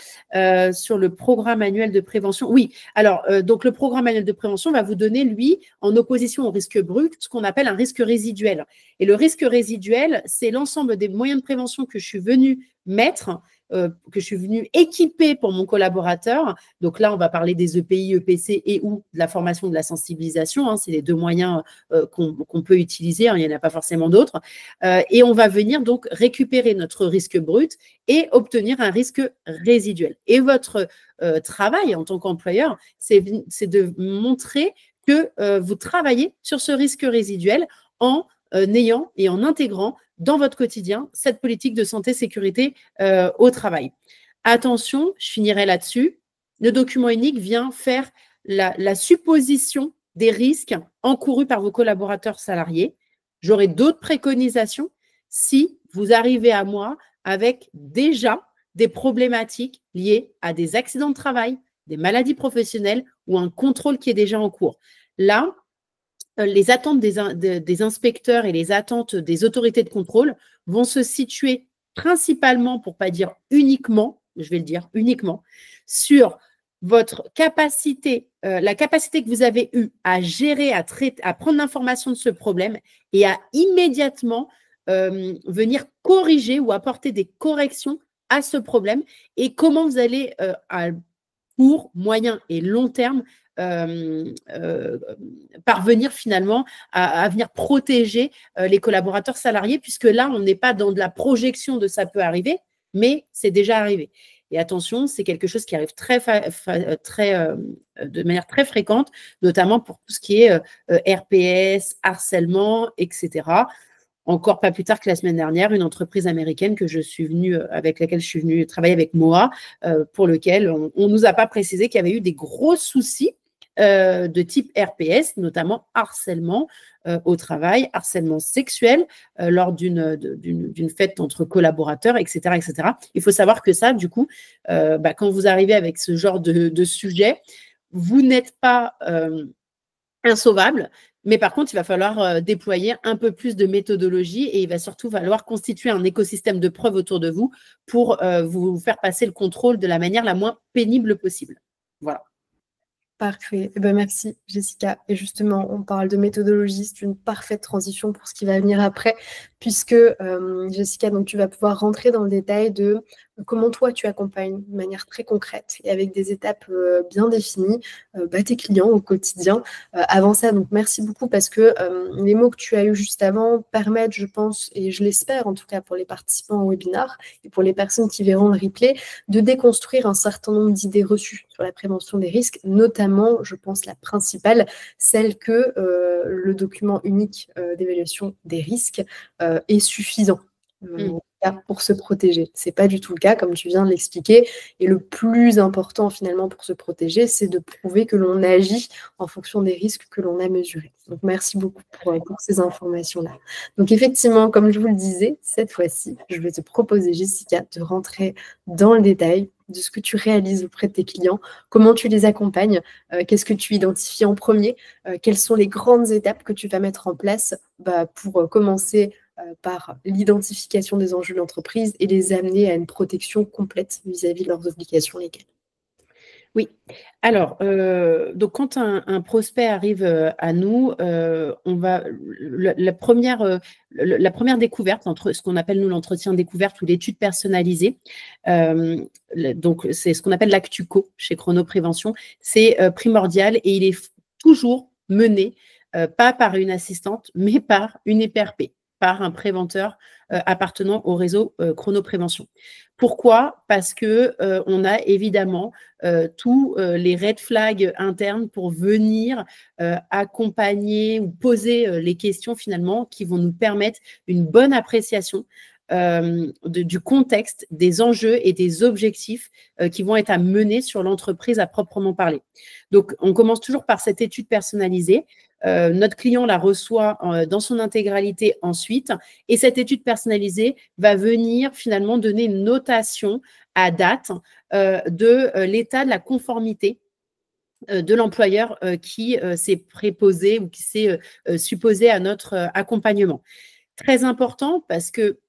sur le programme annuel de prévention. Oui, alors, donc le programme annuel de prévention va vous donner, lui, en opposition au risque brut, ce qu'on appelle un risque résiduel. Et le risque résiduel, c'est l'ensemble des moyens de prévention que je suis venue mettre, que je suis venue équiper pour mon collaborateur. Donc là, on va parler des EPI, EPC et ou de la formation, de la sensibilisation. Hein, c'est les deux moyens qu'on peut utiliser. Hein, il n'y en a pas forcément d'autres. Et on va venir donc récupérer notre risque brut et obtenir un risque résiduel. Et votre travail en tant qu'employeur, c'est de montrer que vous travaillez sur ce risque résiduel en ayant et en intégrant dans votre quotidien cette politique de santé-sécurité au travail. Attention, je finirai là-dessus, le document unique vient faire la supposition des risques encourus par vos collaborateurs salariés. J'aurai d'autres préconisations si vous arrivez à moi avec déjà des problématiques liées à des accidents de travail, des maladies professionnelles ou un contrôle qui est déjà en cours. Là, les attentes des inspecteurs et les attentes des autorités de contrôle vont se situer principalement, pour ne pas dire uniquement, je vais le dire uniquement, sur votre capacité, la capacité que vous avez eue à gérer, à prendre l'information de ce problème et à immédiatement venir corriger ou apporter des corrections à ce problème et comment vous allez à court, moyen et long terme parvenir finalement à venir protéger les collaborateurs salariés, puisque là, on n'est pas dans de la projection de ça peut arriver, mais c'est déjà arrivé. Et attention, c'est quelque chose qui arrive de manière très fréquente, notamment pour tout ce qui est RPS, harcèlement, etc. Encore pas plus tard que la semaine dernière, une entreprise américaine avec laquelle je suis venue travailler avec Moa, pour lequel on nous a pas précisé qu'il y avait eu des gros soucis de type RPS, notamment harcèlement au travail, harcèlement sexuel lors d'une fête entre collaborateurs, etc., etc. Il faut savoir que ça, du coup, quand vous arrivez avec ce genre de sujet, vous n'êtes pas insauvable, mais par contre, il va falloir déployer un peu plus de méthodologie et il va surtout falloir constituer un écosystème de preuves autour de vous pour vous faire passer le contrôle de la manière la moins pénible possible. Voilà. Parfait. Eh ben, merci, Jessica. Et justement, on parle de méthodologie, c'est une parfaite transition pour ce qui va venir après, puisque, Jessica, donc, tu vas pouvoir rentrer dans le détail de comment toi, tu accompagnes de manière très concrète et avec des étapes bien définies tes clients au quotidien. Avant ça, donc, merci beaucoup parce que les mots que tu as eus juste avant permettent, je pense, et je l'espère en tout cas pour les participants au webinaire et pour les personnes qui verront le replay, de déconstruire un certain nombre d'idées reçues sur la prévention des risques, notamment, je pense, la principale, celle que le document unique d'évaluation des risques est suffisant pour se protéger. Ce n'est pas du tout le cas, comme tu viens de l'expliquer. Et le plus important, finalement, pour se protéger, c'est de prouver que l'on agit en fonction des risques que l'on a mesurés. Donc, merci beaucoup pour ces informations-là. Donc, effectivement, comme je vous le disais, cette fois-ci, je vais te proposer, Jessica, de rentrer dans le détail de ce que tu réalises auprès de tes clients, comment tu les accompagnes, qu'est-ce que tu identifies en premier, quelles sont les grandes étapes que tu vas mettre en place pour commencer par l'identification des enjeux de l'entreprise et les amener à une protection complète vis-à-vis de leurs obligations légales. Oui. Alors, donc quand un prospect arrive à nous, la première découverte, entre ce qu'on appelle nous l'entretien découverte ou l'étude personnalisée, donc c'est ce qu'on appelle l'ActuCo chez Chronoprévention, c'est primordial et il est toujours mené pas par une assistante, mais par une EPRP, par un préventeur appartenant au réseau Chronoprévention. Pourquoi? Parce que on a évidemment tous les red flags internes pour venir accompagner ou poser les questions finalement qui vont nous permettre une bonne appréciation du contexte, des enjeux et des objectifs qui vont être à mener sur l'entreprise à proprement parler. Donc, on commence toujours par cette étude personnalisée. Notre client la reçoit dans son intégralité ensuite et cette étude personnalisée va venir finalement donner une notation à date de l'état de la conformité de l'employeur qui s'est préposé ou qui s'est supposé à notre accompagnement. Très important parce que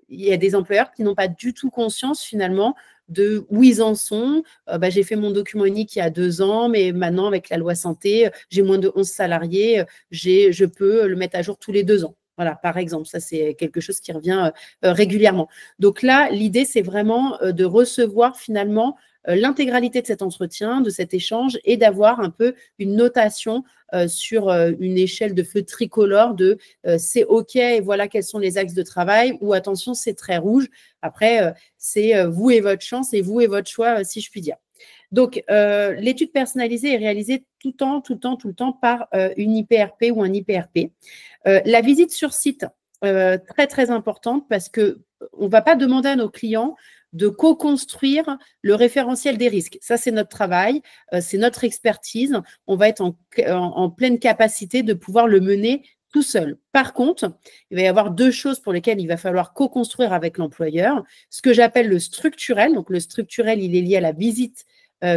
il y a des employeurs qui n'ont pas du tout conscience finalement de où ils en sont. J'ai fait mon document unique il y a 2 ans, mais maintenant avec la loi santé, j'ai moins de 11 salariés, je peux le mettre à jour tous les 2 ans. Voilà, par exemple, ça c'est quelque chose qui revient régulièrement. Donc là, l'idée c'est vraiment de recevoir finalement l'intégralité de cet entretien, de cet échange et d'avoir un peu une notation sur une échelle de feu tricolore de c'est OK et voilà quels sont les axes de travail ou attention, c'est très rouge. Après, c'est vous et votre chance et vous et votre choix, si je puis dire. Donc, l'étude personnalisée est réalisée tout le temps par une IPRP ou un IPRP. La visite sur site, très, très importante parce qu'on ne va pas demander à nos clients de co-construire le référentiel des risques. Ça, c'est notre travail, c'est notre expertise. On va être en pleine capacité de pouvoir le mener tout seul. Par contre, il va y avoir 2 choses pour lesquelles il va falloir co-construire avec l'employeur. Ce que j'appelle le structurel. Donc, le structurel, il est lié à la visite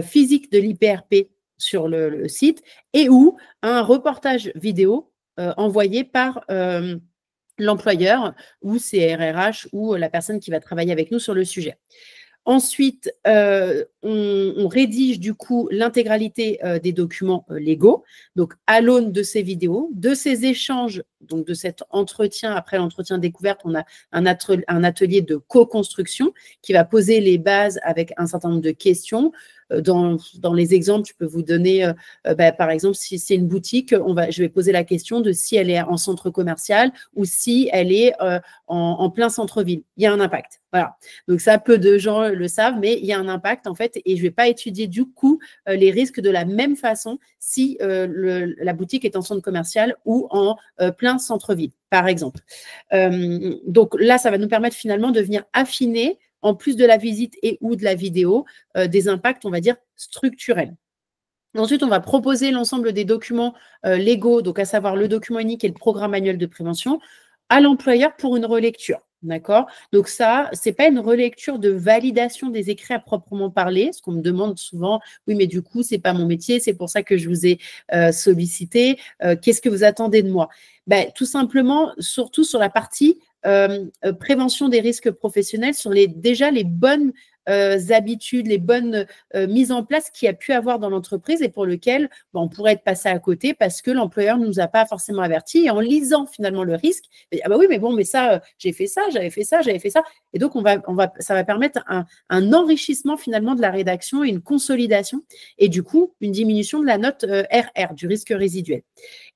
physique de l'IPRP sur le site et ou un reportage vidéo envoyé par l'employeur ou CRRH ou la personne qui va travailler avec nous sur le sujet. Ensuite, on rédige du coup l'intégralité des documents légaux. Donc, à l'aune de ces vidéos, de ces échanges, donc de cet entretien, après l'entretien découverte, on a un atelier de co-construction qui va poser les bases avec un certain nombre de questions. dans les exemples, je peux vous donner, par exemple, si c'est une boutique, je vais poser la question de si elle est en centre commercial ou si elle est en plein centre-ville. Il y a un impact. Voilà. Donc ça, peu de gens le savent, mais il y a un impact en fait, et je ne vais pas étudier du coup les risques de la même façon si la boutique est en centre commercial ou en plein centre-ville, par exemple. Donc là, ça va nous permettre finalement de venir affiner, en plus de la visite et ou de la vidéo, des impacts, on va dire, structurels. Ensuite, on va proposer l'ensemble des documents légaux, donc à savoir le document unique et le programme annuel de prévention, à l'employeur pour une relecture. D'accord? Donc ça, ce n'est pas une relecture de validation des écrits à proprement parler, ce qu'on me demande souvent, oui, mais du coup, ce n'est pas mon métier, c'est pour ça que je vous ai sollicité. Qu'est-ce que vous attendez de moi? Tout simplement, surtout sur la partie prévention des risques professionnels, sur déjà les bonnes habitudes, les bonnes mises en place qu'il y a pu avoir dans l'entreprise et pour lequel on pourrait être passé à côté parce que l'employeur ne nous a pas forcément avertis. Et en lisant finalement le risque, ah bah oui, mais bon, mais ça, j'ai fait ça, j'avais fait ça, j'avais fait ça. Et donc, ça va permettre un enrichissement finalement de la rédaction et une consolidation et du coup, une diminution de la note RR, du risque résiduel.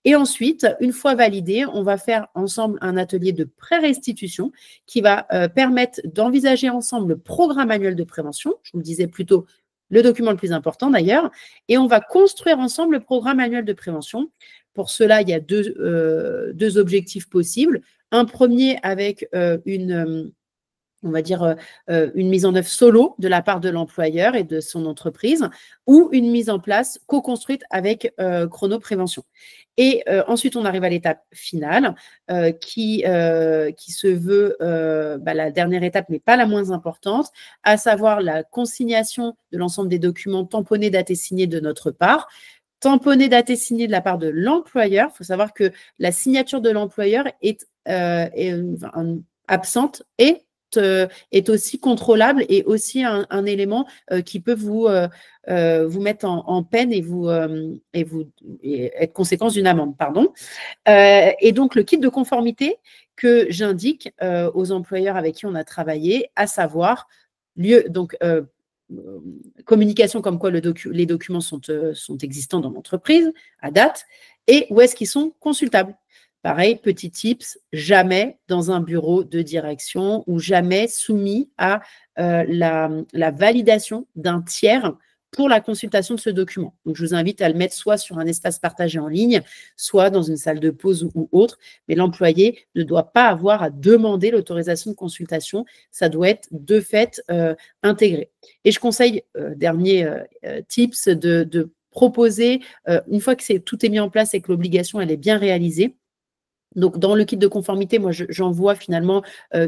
Et ensuite, une fois validé, on va faire ensemble un atelier de pré-restitution qui va permettre d'envisager ensemble le programme annuel de prévention. Je vous le disais plutôt, le document le plus important d'ailleurs. Et on va construire ensemble le programme annuel de prévention. Pour cela, il y a deux objectifs possibles. Un premier avec on va dire, une mise en œuvre solo de la part de l'employeur et de son entreprise ou une mise en place co-construite avec Chrono Prévention. Et ensuite, on arrive à l'étape finale qui se veut la dernière étape, mais pas la moins importante, à savoir la consignation de l'ensemble des documents tamponnés, datés, signés de notre part. Tamponné, daté, signé de la part de l'employeur. Il faut savoir que la signature de l'employeur est absente et est aussi contrôlable et aussi un élément qui peut vous mettre en peine et être conséquence d'une amende. Pardon. Et donc, le kit de conformité que j'indique aux employeurs avec qui on a travaillé, à savoir communication comme quoi les documents sont existants dans l'entreprise à date et où est-ce qu'ils sont consultables. Pareil, petit tips, jamais dans un bureau de direction ou jamais soumis à la validation d'un tiers pour la consultation de ce document. Donc, je vous invite à le mettre soit sur un espace partagé en ligne, soit dans une salle de pause ou autre. Mais l'employé ne doit pas avoir à demander l'autorisation de consultation. Ça doit être de fait intégré. Et je conseille, dernier tips, de proposer, une fois que tout est mis en place et que l'obligation elle est bien réalisée, donc, dans le kit de conformité, moi, j'envoie finalement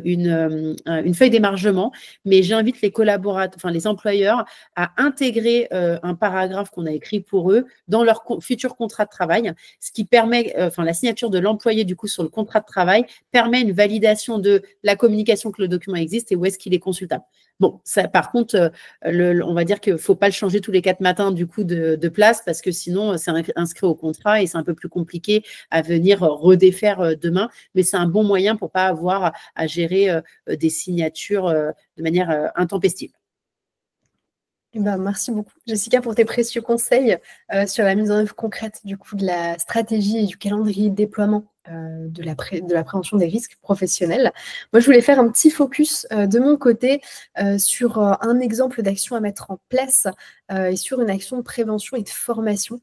une feuille d'émargement, mais j'invite les collaborateurs, enfin les employeurs, à intégrer un paragraphe qu'on a écrit pour eux dans leur futur contrat de travail, ce qui permet, la signature de l'employé du coup sur le contrat de travail permet une validation de la communication que le document existe et où est-ce qu'il est consultable. Bon, ça, par contre, on va dire qu'il ne faut pas le changer tous les 4 matins du coup de place parce que sinon, c'est inscrit au contrat et c'est un peu plus compliqué à venir redéfaire demain. Mais c'est un bon moyen pour ne pas avoir à gérer des signatures de manière intempestive. Merci beaucoup, Jessica, pour tes précieux conseils sur la mise en œuvre concrète du coup de la stratégie et du calendrier de déploiement de la prévention des risques professionnels. Moi, je voulais faire un petit focus de mon côté sur un exemple d'action à mettre en place et sur une action de prévention et de formation.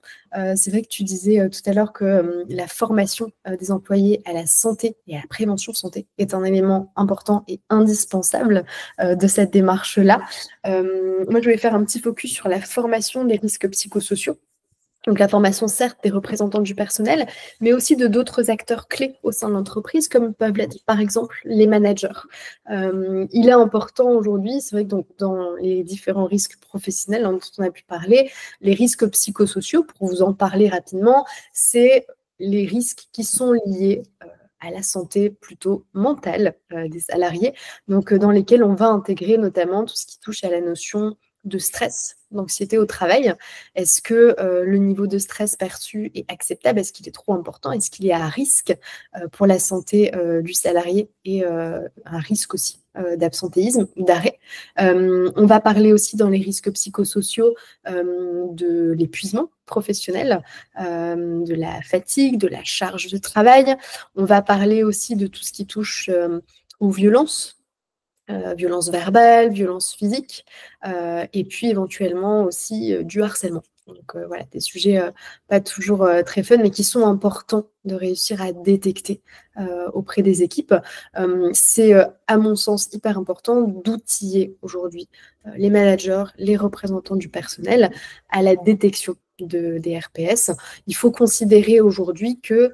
C'est vrai que tu disais tout à l'heure que la formation des employés à la santé et à la prévention santé est un élément important et indispensable de cette démarche-là. Moi, je voulais faire un petit focus sur la formation des risques psychosociaux. Donc la formation, certes, des représentants du personnel, mais aussi de d'autres acteurs clés au sein de l'entreprise, comme peuvent l'être, par exemple, les managers. Il est important aujourd'hui, c'est vrai que dans les différents risques professionnels dont on a pu parler, les risques psychosociaux, pour vous en parler rapidement, c'est les risques qui sont liés à la santé plutôt mentale des salariés, donc dans lesquels on va intégrer notamment tout ce qui touche à la notion de stress, d'anxiété au travail? Est-ce que le niveau de stress perçu est acceptable? Est-ce qu'il est trop important? Est-ce qu'il est à risque pour la santé du salarié et un risque aussi d'absentéisme ou d'arrêt? On va parler aussi dans les risques psychosociaux de l'épuisement professionnel, de la fatigue, de la charge de travail. On va parler aussi de tout ce qui touche aux violences. Violences verbales, violences physiques, et puis éventuellement aussi du harcèlement. Donc voilà, des sujets pas toujours très fun, mais qui sont importants de réussir à détecter auprès des équipes. C'est à mon sens hyper important d'outiller aujourd'hui les managers, les représentants du personnel à la détection des RPS. Il faut considérer aujourd'hui que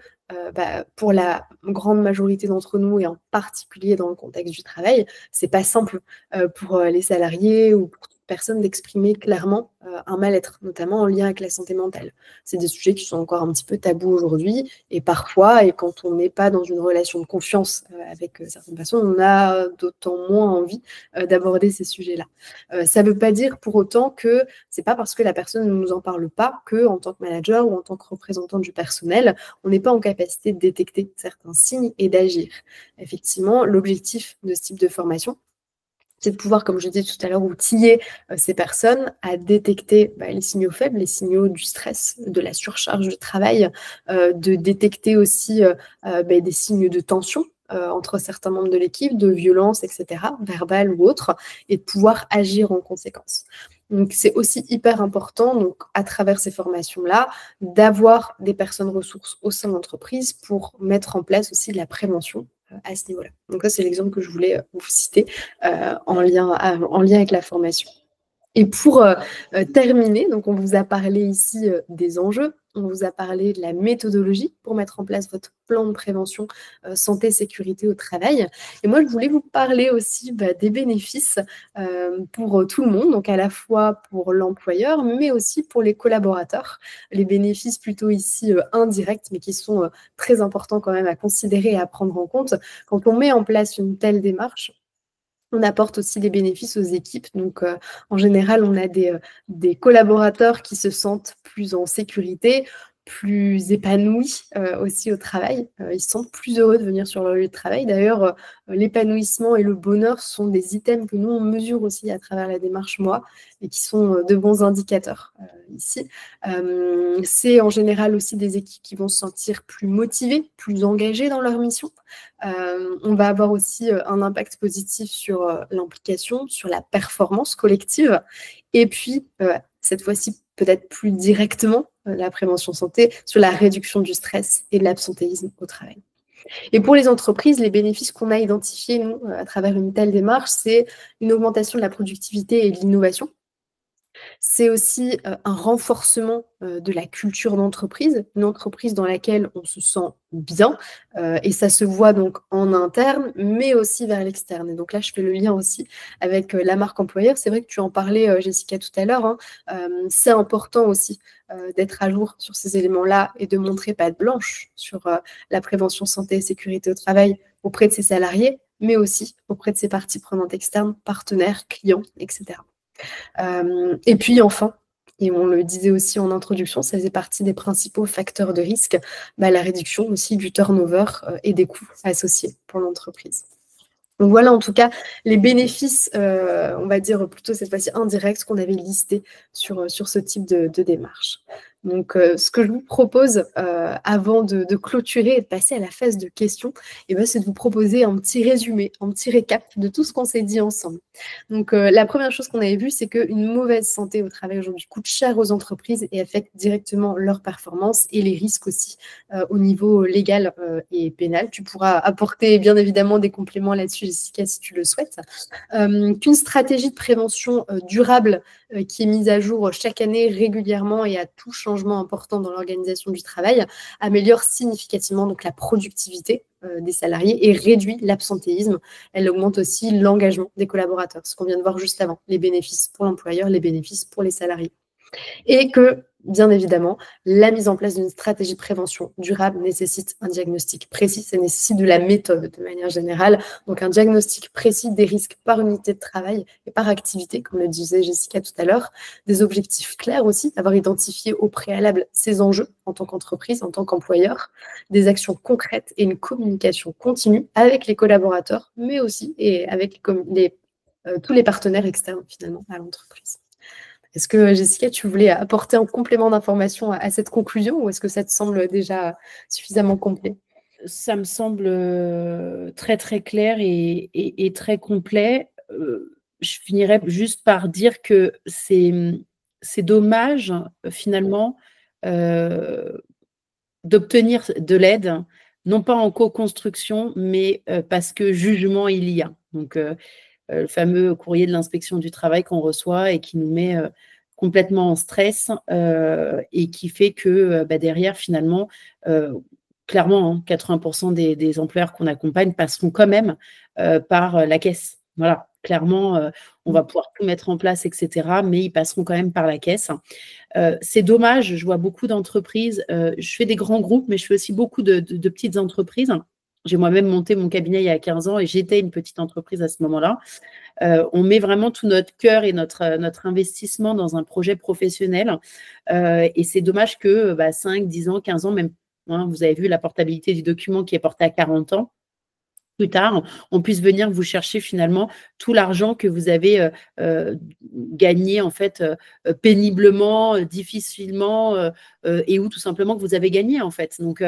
pour la grande majorité d'entre nous, et en particulier dans le contexte du travail, c'est pas simple pour les salariés ou pour toute personne d'exprimer clairement un mal-être, notamment en lien avec la santé mentale. C'est des sujets qui sont encore un petit peu tabous aujourd'hui, et parfois, et quand on n'est pas dans une relation de confiance avec certaines personnes, on a d'autant moins envie d'aborder ces sujets-là. Ça ne veut pas dire pour autant que c'est pas parce que la personne ne nous en parle pas que, en tant que manager ou en tant que représentant du personnel, on n'est pas en capacité de détecter certains signes et d'agir. Effectivement, l'objectif de ce type de formation, c'est de pouvoir, comme je disais tout à l'heure, outiller ces personnes à détecter les signaux faibles, les signaux du stress, de la surcharge de travail, de détecter aussi des signes de tension entre certains membres de l'équipe, de violence, etc., verbale ou autre, et de pouvoir agir en conséquence. Donc, c'est aussi hyper important, donc, à travers ces formations-là, d'avoir des personnes ressources au sein de l'entreprise pour mettre en place aussi de la prévention à ce niveau-là. Donc, ça, c'est l'exemple que je voulais vous citer en lien avec la formation. Et pour terminer, donc on vous a parlé ici des enjeux, on vous a parlé de la méthodologie pour mettre en place votre plan de prévention santé, sécurité au travail. Et moi, je voulais vous parler aussi des bénéfices pour tout le monde, donc à la fois pour l'employeur, mais aussi pour les collaborateurs. Les bénéfices plutôt ici indirects, mais qui sont très importants quand même à considérer et à prendre en compte. Quand on met en place une telle démarche, on apporte aussi des bénéfices aux équipes. Donc, en général, on a des collaborateurs qui se sentent plus en sécurité, plus épanouis aussi au travail. Ils se sentent plus heureux de venir sur leur lieu de travail. D'ailleurs, l'épanouissement et le bonheur sont des items que nous, on mesure aussi à travers la démarche MOA et qui sont de bons indicateurs ici. C'est en général aussi des équipes qui vont se sentir plus motivées, plus engagées dans leur mission. On va avoir aussi un impact positif sur l'implication, sur la performance collective, et puis cette fois-ci peut-être plus directement la prévention santé, sur la réduction du stress et de l'absentéisme au travail. Et pour les entreprises, les bénéfices qu'on a identifiés, nous, à travers une telle démarche, c'est une augmentation de la productivité et de l'innovation. C'est aussi un renforcement de la culture d'entreprise, une entreprise dans laquelle on se sent bien, et ça se voit donc en interne, mais aussi vers l'externe. Et donc là, je fais le lien aussi avec la marque employeur. C'est vrai que tu en parlais, Jessica, tout à l'heure. C'est important aussi d'être à jour sur ces éléments-là et de montrer patte blanche sur la prévention santé et sécurité au travail auprès de ses salariés, mais aussi auprès de ses parties prenantes externes, partenaires, clients, etc. Et puis enfin, et on le disait aussi en introduction, ça faisait partie des principaux facteurs de risque, la réduction aussi du turnover et des coûts associés pour l'entreprise. Donc voilà en tout cas les bénéfices, on va dire plutôt cette fois-ci indirects qu'on avait listés sur ce type de démarche. Donc ce que je vous propose avant de clôturer et de passer à la phase de questions, c'est de vous proposer un petit résumé, un petit récap de tout ce qu'on s'est dit ensemble. Donc la première chose qu'on avait vue, c'est qu'une mauvaise santé au travail aujourd'hui coûte cher aux entreprises et affecte directement leur performance et les risques aussi au niveau légal et pénal. Tu pourras apporter bien évidemment des compléments là-dessus, Jessica, si tu le souhaites. Qu'une stratégie de prévention durable qui est mise à jour chaque année régulièrement et à tout changement important dans l'organisation du travail améliore significativement donc la productivité des salariés et réduit l'absentéisme. Elle augmente aussi l'engagement des collaborateurs, ce qu'on vient de voir juste avant, les bénéfices pour l'employeur, les bénéfices pour les salariés. Et que Bien évidemment, la mise en place d'une stratégie de prévention durable nécessite un diagnostic précis, ça nécessite de la méthode de manière générale. Donc un diagnostic précis des risques par unité de travail et par activité, comme le disait Jessica tout à l'heure, des objectifs clairs aussi, avoir identifié au préalable ces enjeux en tant qu'entreprise, en tant qu'employeur, des actions concrètes et une communication continue avec les collaborateurs, mais aussi et avec tous les partenaires externes finalement à l'entreprise. Est-ce que, Jessica, tu voulais apporter un complément d'information à cette conclusion ou est-ce que ça te semble déjà suffisamment complet? Ça me semble très, très clair et très complet. Je finirais juste par dire que c'est dommage, finalement, d'obtenir de l'aide, non pas en co-construction, mais parce que jugement il y a. Donc, le fameux courrier de l'inspection du travail qu'on reçoit et qui nous met complètement en stress et qui fait que derrière, finalement, clairement, hein, 80% des employeurs qu'on accompagne passeront quand même par la caisse. Voilà, clairement, on va pouvoir tout mettre en place, etc., mais ils passeront quand même par la caisse. C'est dommage, je vois beaucoup d'entreprises, je fais des grands groupes, mais je fais aussi beaucoup de petites entreprises. J'ai moi-même monté mon cabinet il y a 15 ans et j'étais une petite entreprise à ce moment-là. On met vraiment tout notre cœur et notre investissement dans un projet professionnel. Et c'est dommage que 5, 10 ans, 15 ans, même, hein, vous avez vu la portabilité du document qui est portée à 40 ans. Plus tard, on puisse venir vous chercher finalement tout l'argent que vous avez gagné en fait péniblement, difficilement et ou tout simplement que vous avez gagné en fait. Donc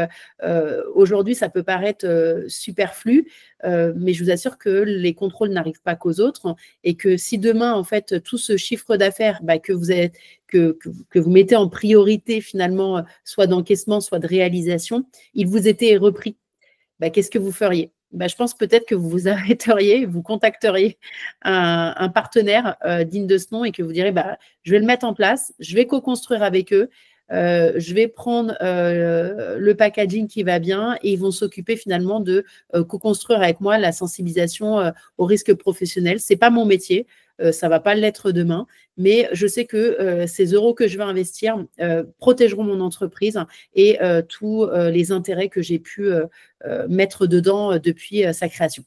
aujourd'hui, ça peut paraître superflu, mais je vous assure que les contrôles n'arrivent pas qu'aux autres et que si demain en fait tout ce chiffre d'affaires que vous mettez en priorité finalement, soit d'encaissement, soit de réalisation, il vous était repris. Qu'est-ce que vous feriez? Je pense peut-être que vous vous arrêteriez, vous contacteriez un partenaire digne de ce nom et que vous direz je vais le mettre en place, je vais co-construire avec eux, je vais prendre le packaging qui va bien et ils vont s'occuper finalement de co-construire avec moi la sensibilisation aux risques professionnels. Ce n'est pas mon métier, ça ne va pas l'être demain, mais je sais que ces euros que je vais investir protégeront mon entreprise et tous les intérêts que j'ai pu mettre dedans depuis sa création.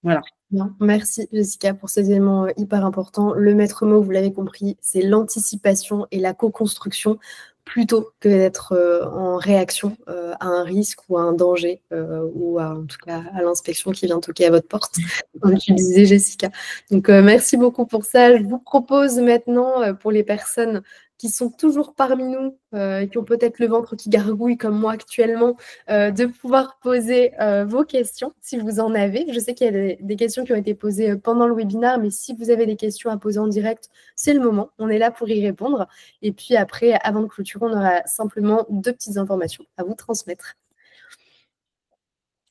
Voilà. Bien. Merci Jessica pour ces éléments hyper importants. Le maître mot, vous l'avez compris, c'est l'anticipation et la co-construction plutôt que d'être en réaction à un risque ou à un danger ou en tout cas à l'inspection qui vient toquer à votre porte, comme tu disais Jessica. Donc merci beaucoup pour ça. Je vous propose maintenant pour les personnes qui sont toujours parmi nous et qui ont peut-être le ventre qui gargouille comme moi actuellement, de pouvoir poser vos questions si vous en avez. Je sais qu'il y a des questions qui ont été posées pendant le webinaire, mais si vous avez des questions à poser en direct, c'est le moment. On est là pour y répondre. Et puis après, avant de clôturer, on aura simplement 2 petites informations à vous transmettre.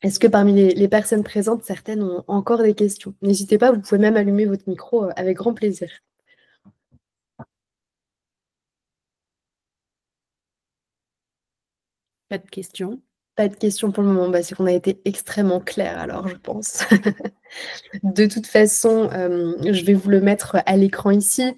Est-ce que parmi les personnes présentes, certaines ont encore des questions? N'hésitez pas, vous pouvez même allumer votre micro avec grand plaisir. Pas de questions. Pas de questions pour le moment, c'est qu'on a été extrêmement clair alors, je pense. De toute façon, je vais vous le mettre à l'écran ici.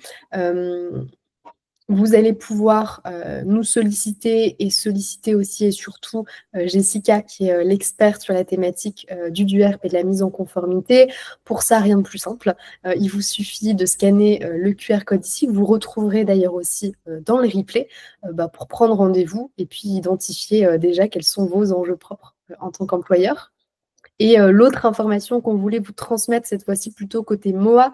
Vous allez pouvoir nous solliciter et solliciter aussi et surtout Jessica, qui est l'experte sur la thématique du DUERP et de la mise en conformité. Pour ça, rien de plus simple. Il vous suffit de scanner le QR code ici. Vous retrouverez d'ailleurs aussi dans le replay pour prendre rendez-vous et puis identifier déjà quels sont vos enjeux propres en tant qu'employeur. Et l'autre information qu'on voulait vous transmettre, cette fois-ci plutôt côté MOA,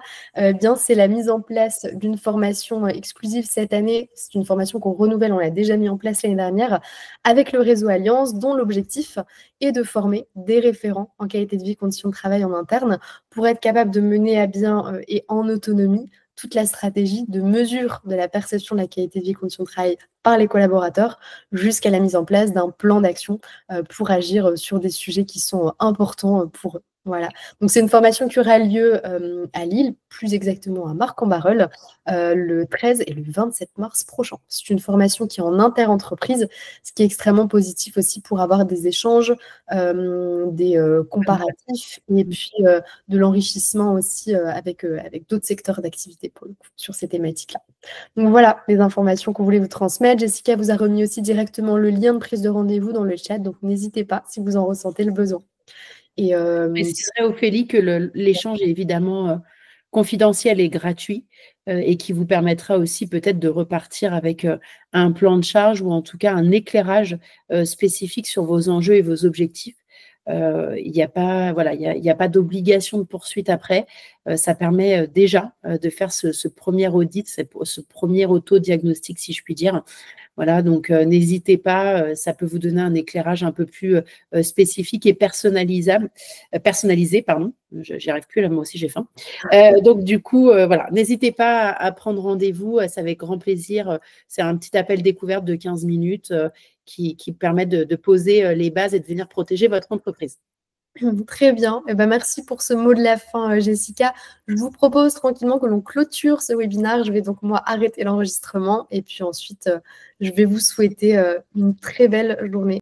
c'est la mise en place d'une formation exclusive cette année. C'est une formation qu'on renouvelle, on l'a déjà mis en place l'année dernière, avec le réseau Alliance, dont l'objectif est de former des référents en qualité de vie, conditions de travail en interne, pour être capable de mener à bien et en autonomie toute la stratégie de mesure de la perception de la qualité de vie et conditions de travail par les collaborateurs jusqu'à la mise en place d'un plan d'action pour agir sur des sujets qui sont importants pour eux. Voilà, donc c'est une formation qui aura lieu, à Lille, plus exactement à Marcq-en-Barœul, le 13 et le 27 mars prochain. C'est une formation qui est en inter-entreprise, ce qui est extrêmement positif aussi pour avoir des échanges, des, comparatifs et puis, de l'enrichissement aussi, avec d'autres secteurs d'activité pour le coup, sur ces thématiques-là. Donc voilà, les informations qu'on voulait vous transmettre. Jessica vous a remis aussi directement le lien de prise de rendez-vous dans le chat, donc n'hésitez pas si vous en ressentez le besoin. Et Je préciserai, Ophélie, que l'échange est évidemment confidentiel et gratuit et qui vous permettra aussi peut-être de repartir avec un plan de charge ou en tout cas un éclairage spécifique sur vos enjeux et vos objectifs. Il n'y a pas, voilà, il y a pas d'obligation de poursuite après. Ça permet déjà de faire ce premier audit, ce premier auto-diagnostic, si je puis dire. Voilà, donc n'hésitez pas, ça peut vous donner un éclairage un peu plus spécifique et personnalisé, pardon. J'y arrive plus là, moi aussi j'ai faim. Donc du coup, voilà, n'hésitez pas à prendre rendez-vous, c'est avec grand plaisir. C'est un petit appel découverte de 15 minutes qui permet de poser les bases et de venir protéger votre entreprise. Très bien. Eh ben, merci pour ce mot de la fin, Jessica. Je vous propose tranquillement que l'on clôture ce webinaire. Je vais donc, moi, arrêter l'enregistrement et puis ensuite, je vais vous souhaiter une très belle journée.